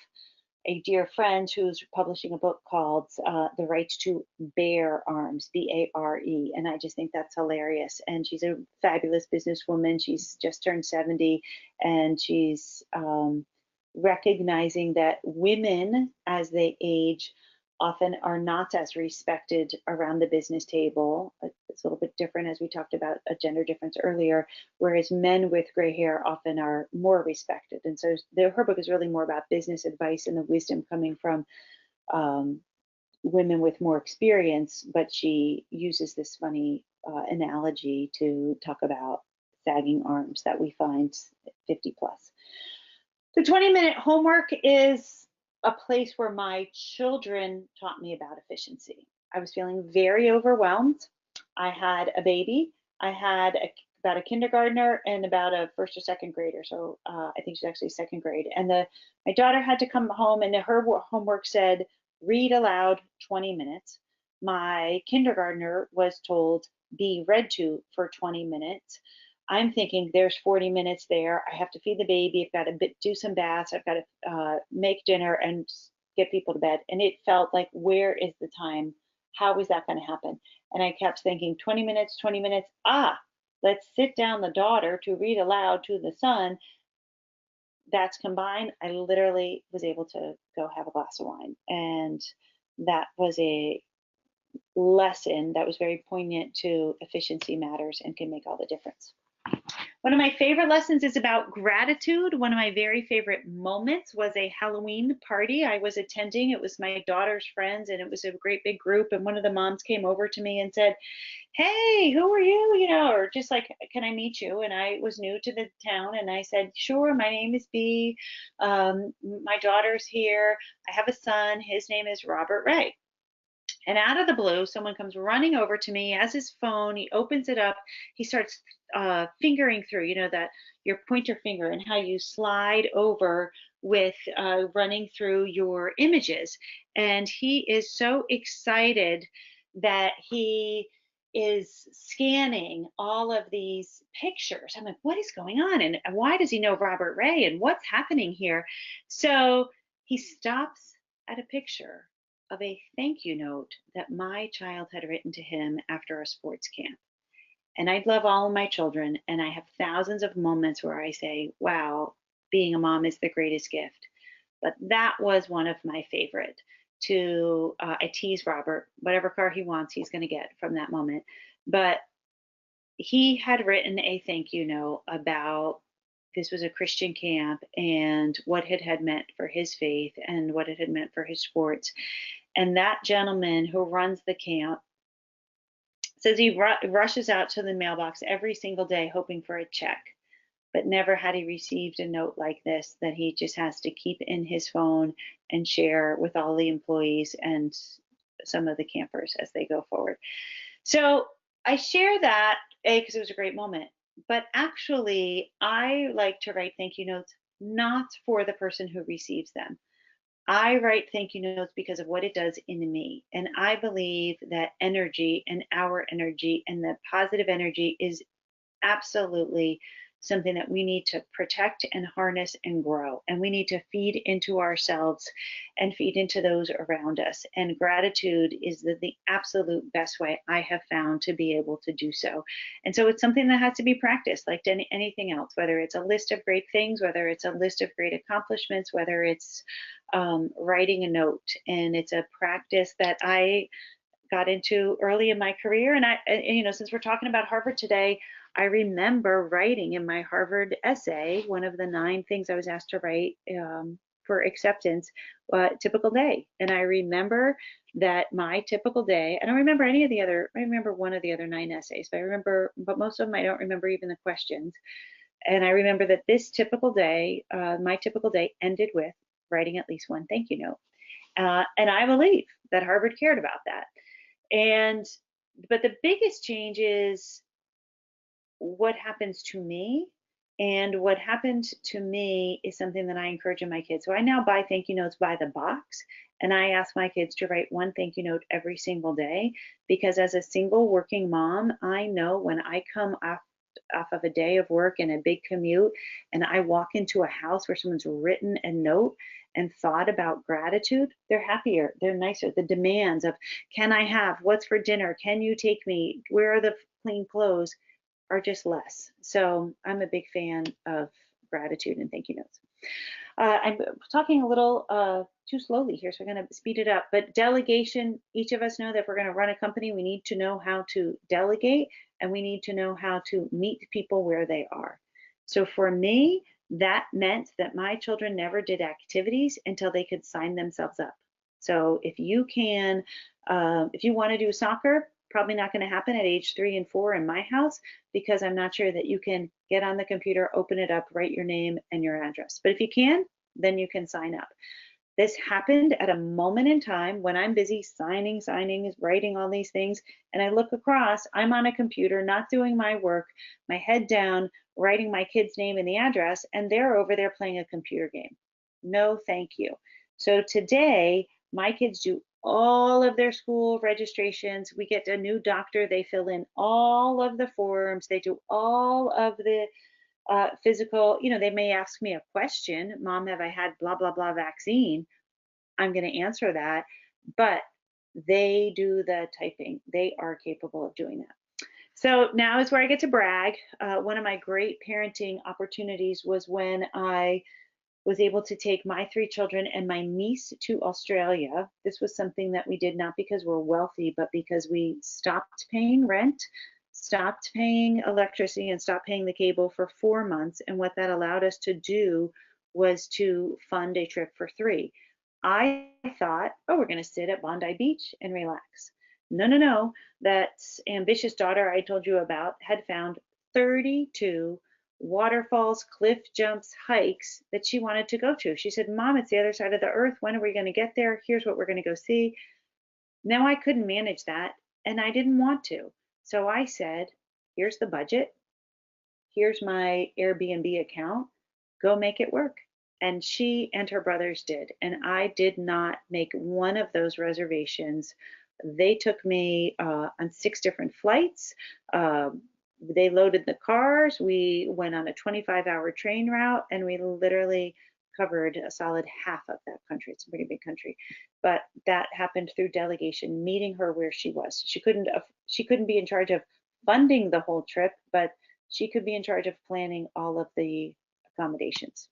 a dear friend who's publishing a book called The Right to Bear Arms, B-A-R-E, and I just think that's hilarious. And she's a fabulous businesswoman. She's just turned 70, and she's recognizing that women, as they age, often are not as respected around the business table. It's a little bit different, as we talked about a gender difference earlier, whereas men with gray hair often are more respected. And so her book is really more about business advice and the wisdom coming from women with more experience, but she uses this funny analogy to talk about sagging arms that we find 50 plus. The 20-minute homework is a place where my children taught me about efficiency. I was feeling very overwhelmed. I had a baby. I had about a kindergartner and about a first or second grader. So I think she's actually second grade. And my daughter had to come home, and her homework said, read aloud 20 minutes. My kindergartner was told, be read to for 20 minutes. I'm thinking there's 40 minutes there. I have to feed the baby. I've got to do some baths. I've got to make dinner and get people to bed. And it felt like, where is the time? How is that going to happen? And I kept thinking 20 minutes, 20 minutes. Let's sit down the daughter to read aloud to the son. That's combined. I literally was able to go have a glass of wine. And that was a lesson that was very poignant to efficiency matters and can make all the difference. One of my favorite lessons is about gratitude. One of my very favorite moments was a Halloween party I was attending. It was my daughter's friends, and it was a great big group. And one of the moms came over to me and said, hey, who are you? You know, or just like, can I meet you? And I was new to the town, and I said, sure, my name is Bea. My daughter's here. I have a son. His name is Robert Ray. And out of the blue, someone comes running over to me, has his phone, he opens it up, he starts fingering through, you know, that your pointer finger and how you slide over with running through your images. And he is so excited that he is scanning all of these pictures. I'm like, what is going on? And why does he know Robert Ray? And what's happening here? So he stops at a picture of a thank you note that my child had written to him after a sports camp. And I love all of my children, and I have thousands of moments where I say, wow, being a mom is the greatest gift. But that was one of my favorite. I tease Robert, whatever car he wants, he's going to get from that moment. But he had written a thank you note about this was a Christian camp and what it had meant for his faith and what it had meant for his sports. And that gentleman who runs the camp says he rushes out to the mailbox every single day hoping for a check, but never had he received a note like this that he just has to keep in his phone and share with all the employees and some of the campers as they go forward. So I share that, because it was a great moment, but actually I like to write thank you notes not for the person who receives them. I write thank you notes because of what it does in me. And I believe that energy and our energy and the positive energy is absolutely something that we need to protect and harness and grow. And we need to feed into ourselves and feed into those around us. And gratitude is the absolute best way I have found to be able to do so. And so it's something that has to be practiced like anything else, whether it's a list of great things, whether it's a list of great accomplishments, whether it's writing a note. And it's a practice that I got into early in my career. And since we're talking about Harvard today, I remember writing in my Harvard essay, one of the 9 things I was asked to write for acceptance, typical day. And I remember that my typical day, I don't remember any of the other, I remember one of the other 9 essays, but most of them I don't remember even the questions. And I remember that this typical day, my typical day ended with writing at least one thank you note. And I believe that Harvard cared about that. But the biggest change is what happens to me. And what happened to me is something that I encourage in my kids. So I now buy thank you notes by the box, and I ask my kids to write one thank you note every single day, because as a single working mom, I know when I come off of a day of work and a big commute, and I walk into a house where someone's written a note and thought about gratitude, they're happier, they're nicer. The demands of, can I have, what's for dinner, can you take me, where are the clean clothes, are just less. So I'm a big fan of gratitude and thank you notes. I'm talking a little too slowly here, so I'm going to speed it up. But delegation, each of us know that if we're going to run a company, we need to know how to delegate, and we need to know how to meet people where they are. So for me, that meant that my children never did activities until they could sign themselves up. So if you want to do soccer, probably not going to happen at age 3 and 4 in my house, because I'm not sure that you can get on the computer, open it up, write your name and your address. But if you can, then you can sign up. This happened at a moment in time when I'm busy signing, writing all these things, and I look across, I'm on a computer, not doing my work, my head down, writing my kid's name and the address, and they're over there playing a computer game. No, thank you. So today, my kids do all of their school registrations. We get a new doctor, they fill in all of the forms, they do all of the physical, they may ask me a question, Mom, have I had blah, blah, blah vaccine? I'm going to answer that, but they do the typing. They are capable of doing that. So now is where I get to brag. One of my great parenting opportunities was when I was able to take my 3 children and my niece to Australia. This was something that we did not because we're wealthy, but because we stopped paying rent, stopped paying electricity, and stopped paying the cable for 4 months. And what that allowed us to do was to fund a trip for 3. I thought, oh, we're going to sit at Bondi Beach and relax. No, no, no. That ambitious daughter I told you about had found 32 waterfalls, cliff jumps, hikes that she wanted to go to. She said, Mom, it's the other side of the earth. When are we going to get there? Here's what we're going to go see. Now I couldn't manage that, and I didn't want to. So I said, here's the budget. Here's my Airbnb account. Go make it work. And she and her brothers did. And I did not make one of those reservations. They took me on 6 different flights. They loaded the cars. We went on a 25-hour train route, and we literally covered a solid half of that country. It's a pretty big country, but that happened through delegation, meeting her where she was. She couldn't be in charge of funding the whole trip, but she could be in charge of planning all of the accommodations.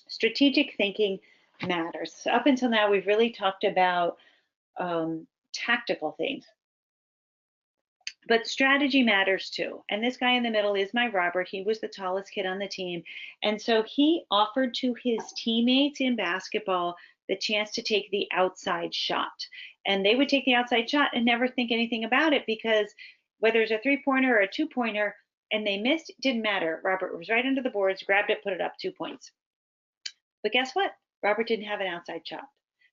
Strategic thinking matters. So up until now, we've really talked about tactical things. But strategy matters too. And this guy in the middle is my Robert. He was the tallest kid on the team. And so he offered to his teammates in basketball the chance to take the outside shot. And they would take the outside shot and never think anything about it, because whether it's a 3-pointer or a 2-pointer and they missed, didn't matter. Robert was right under the boards, grabbed it, put it up, 2 points. But guess what? Robert didn't have an outside shot.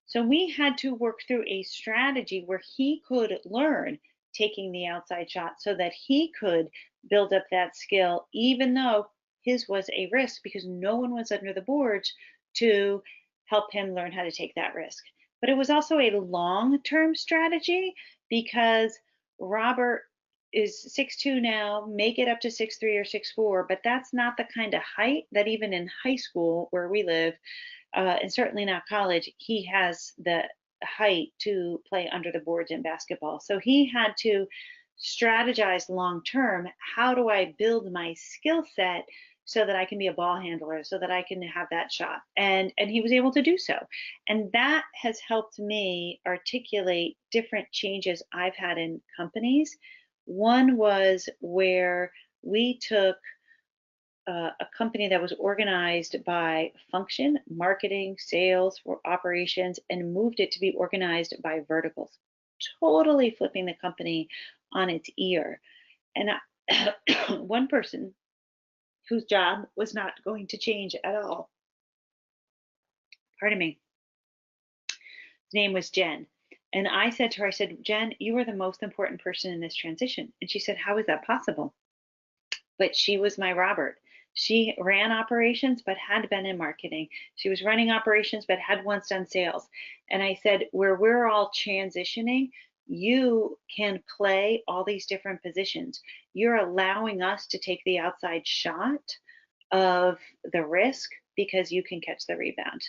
So we had to work through a strategy where he could learn taking the outside shot so that he could build up that skill, even though his was a risk, because no one was under the boards to help him learn how to take that risk. But it was also a long-term strategy, because Robert is 6'2" now, may get up to 6'3" or 6'4", but that's not the kind of height that even in high school where we live, and certainly not college, he has the height to play under the boards in basketball. So he had to strategize long term. How do I build my skill set so that I can be a ball handler, so that I can have that shot? And he was able to do so. And that has helped me articulate different changes I've had in companies. One was where we took a company that was organized by function, marketing, sales, or operations, and moved it to be organized by verticals, totally flipping the company on its ear. And one person whose job was not going to change at all, pardon me, name was Jen. And I said to her, I said, Jen, you are the most important person in this transition. And she said, how is that possible? But she was my Robert. She ran operations, but had been in marketing. She was running operations, but had once done sales. And I said, where we're all transitioning, you can play all these different positions. You're allowing us to take the outside shot of the risk because you can catch the rebound.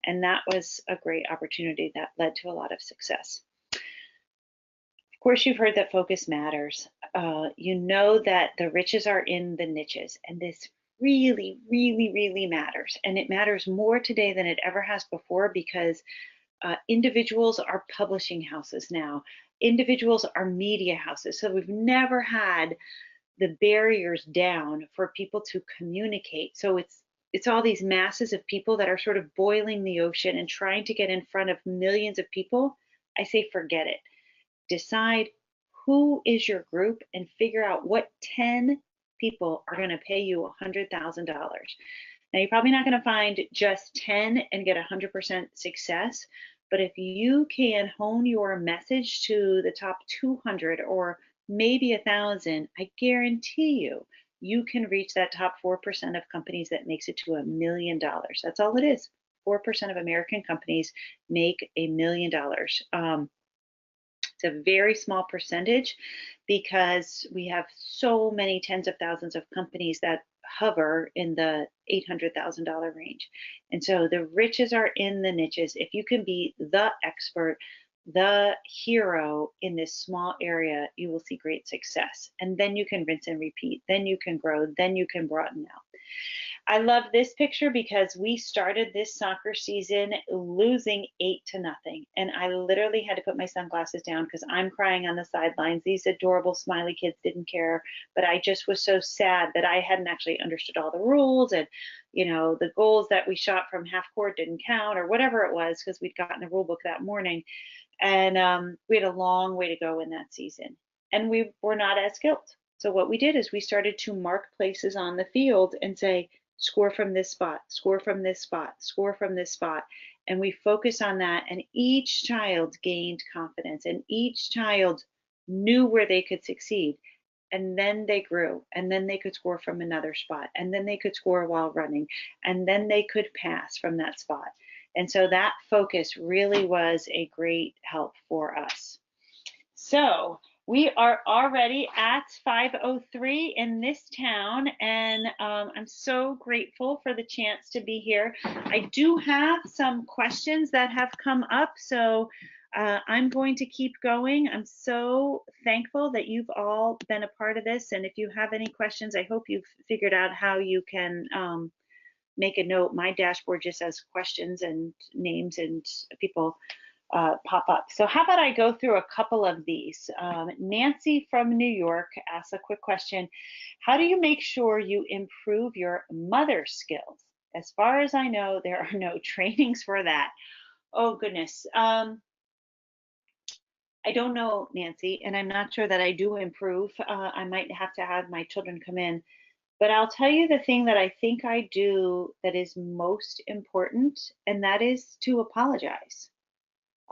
And that was a great opportunity that led to a lot of success. Of course, you've heard that focus matters. You know that the riches are in the niches, and this really, really, really matters. And it matters more today than it ever has before because individuals are publishing houses now. Individuals are media houses. So we've never had the barriers down for people to communicate. So it's all these masses of people that are sort of boiling the ocean and trying to get in front of millions of people. I say forget it. Decide who is your group and figure out what 10 people are going to pay you $100,000. Now, you're probably not going to find just 10 and get 100% success, but if you can hone your message to the top 200 or maybe 1,000, I guarantee you can reach that top 4% of companies that makes it to $1 million. That's all it is. 4% of American companies make $1 million. It's a very small percentage because we have so many tens of thousands of companies that hover in the $800,000 range. And so the riches are in the niches. If you can be the expert, the hero in this small area, you will see great success. And then you can rinse and repeat. Then you can grow. Then you can broaden out. I love this picture because we started this soccer season losing 8-0. And I literally had to put my sunglasses down because I'm crying on the sidelines. These adorable smiley kids didn't care, but I just was so sad that I hadn't actually understood all the rules, and the goals that we shot from half court didn't count or whatever it was because we'd gotten the rule book that morning. And we had a long way to go in that season. And we were not as skilled. So what we did is we started to mark places on the field and say, score from this spot, score from this spot, score from this spot. And we focus on that. And each child gained confidence and each child knew where they could succeed. And then they grew, and then they could score from another spot, and then they could score while running, and then they could pass from that spot. And so that focus really was a great help for us. So we are already at 5:03 in this town, and I'm so grateful for the chance to be here. I do have some questions that have come up, so I'm going to keep going. I'm so thankful that you've all been a part of this, and if you have any questions, I hope you've figured out how you can make a note. My dashboard just has questions and names and people pop up. So how about I go through a couple of these? Nancy from New York asks a quick question. How do you make sure you improve your mother skills? As far as I know, there are no trainings for that. Oh, goodness. I don't know, Nancy, and I'm not sure that I do improve. I might have to have my children come in. But I'll tell you the thing that I think I do that is most important, and that is to apologize.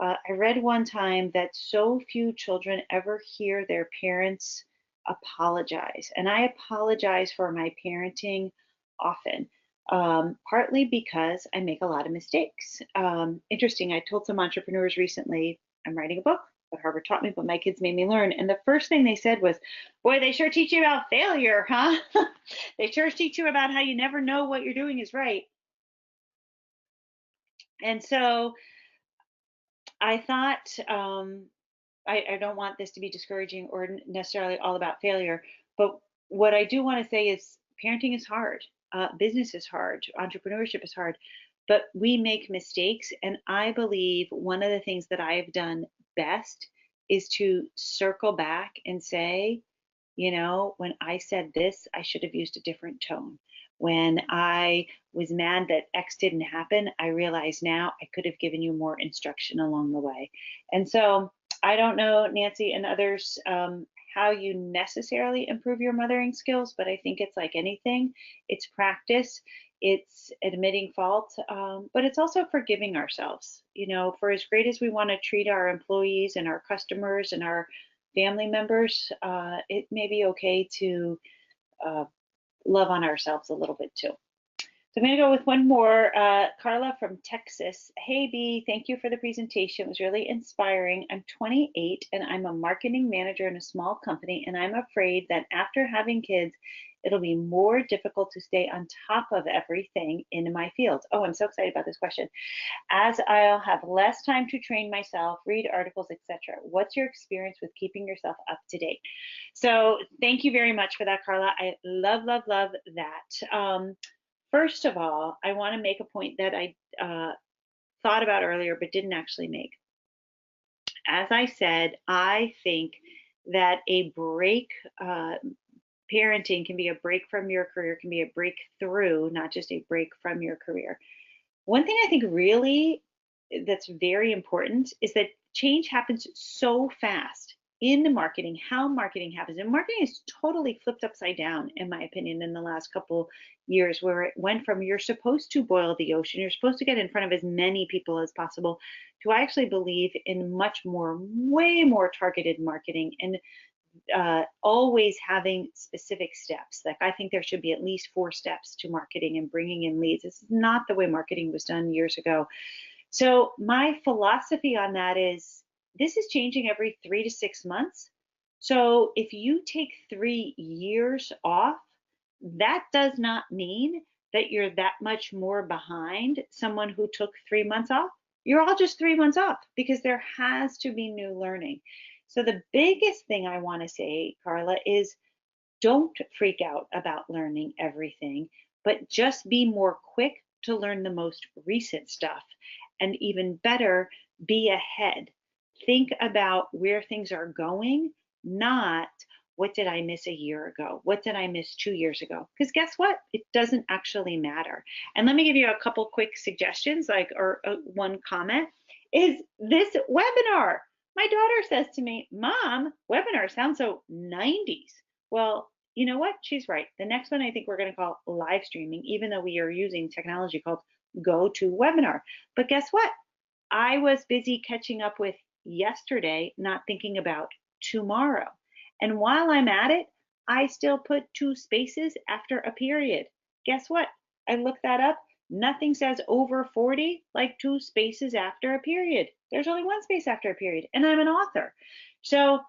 I read one time that so few children ever hear their parents apologize. And I apologize for my parenting often, partly because I make a lot of mistakes. Interesting, I told some entrepreneurs recently, I'm writing a book, what Harvard taught me, but my kids made me learn. And the first thing they said was, boy, they sure teach you about failure, huh? They sure teach you about how you never know what you're doing is right. And so I thought, I don't want this to be discouraging or necessarily all about failure, but what I do want to say is parenting is hard. Business is hard. Entrepreneurship is hard, but we make mistakes. And I believe one of the things that I have done best is to circle back and say, when I said this, I should have used a different tone. When I was mad that X didn't happen, I realize now I could have given you more instruction along the way. And so I don't know, Nancy and others, how you necessarily improve your mothering skills, but I think it's like anything, it's practice. it's admitting fault, but it's also forgiving ourselves. You know, for as great as we want to treat our employees and our customers and our family members, it may be okay to uh, love on ourselves a little bit too. So I'm going to go with one more. Carla from Texas. Hey, B, thank you for the presentation. It was really inspiring. I'm 28 and I'm a marketing manager in a small company, and I'm afraid that after having kids, it'll be more difficult to stay on top of everything in my field. Oh, I'm so excited about this question. As I'll have less time to train myself, read articles, etc. What's your experience with keeping yourself up to date? So thank you very much for that, Carla. I love, love, love that. First of all, I want to make a point that I thought about earlier but didn't actually make. As I said, I think that a break, parenting can be a break from your career, can be a breakthrough, not just a break from your career. One thing I think really that's very important is that change happens so fast in the marketing, how marketing happens. And marketing is totally flipped upside down, in my opinion, in the last couple years, where it went from you're supposed to boil the ocean, you're supposed to get in front of as many people as possible, to I actually believe in much more, way more targeted marketing, and always having specific steps. Like, I think there should be at least 4 steps to marketing and bringing in leads. This is not the way marketing was done years ago. So my philosophy on that is this is changing every 3 to 6 months. So if you take 3 years off, that does not mean that you're that much more behind someone who took 3 months off. You're all just 3 months off because there has to be new learning. So the biggest thing I want to say, Carla, is don't freak out about learning everything, but just be more quick to learn the most recent stuff. And even better, be ahead. Think about where things are going, not what did I miss a year ago? What did I miss 2 years ago? Because guess what? It doesn't actually matter. And let me give you a couple quick suggestions, or one comment is this webinar. My daughter says to me, Mom, webinar sounds so 90s. Well, you know what? She's right. The next one I think we're going to call live streaming, even though we are using technology called GoToWebinar. But guess what? I was busy catching up with yesterday, not thinking about tomorrow. And while I'm at it, I still put 2 spaces after a period. Guess what? I looked that up. Nothing says over 40 like 2 spaces after a period. There's only 1 space after a period, and I'm an author. So,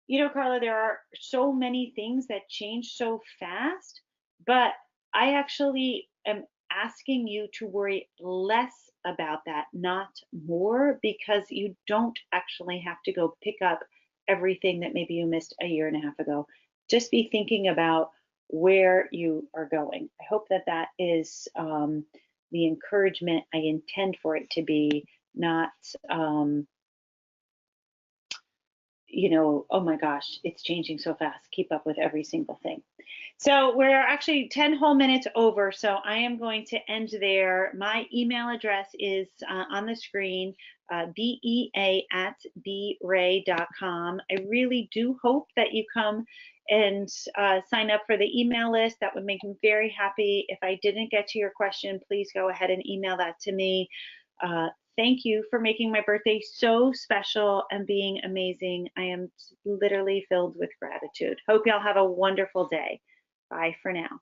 you know, Carla, there are so many things that change so fast, but I actually am asking you to worry less about that, not more, because you don't actually have to go pick up everything that maybe you missed a year and a half ago. Just be thinking about where you are going. I hope that that is the encouragement I intend for it to be, not you know, oh my gosh, it's changing so fast. Keep up with every single thing. So we're actually 10 whole minutes over, so I am going to end there. My email address is on the screen, bea@bray.com. I really do hope that you come and sign up for the email list. That would make me very happy. If I didn't get to your question, please go ahead and email that to me. Thank you for making my birthday so special and being amazing. I am literally filled with gratitude. Hope y'all have a wonderful day. Bye for now.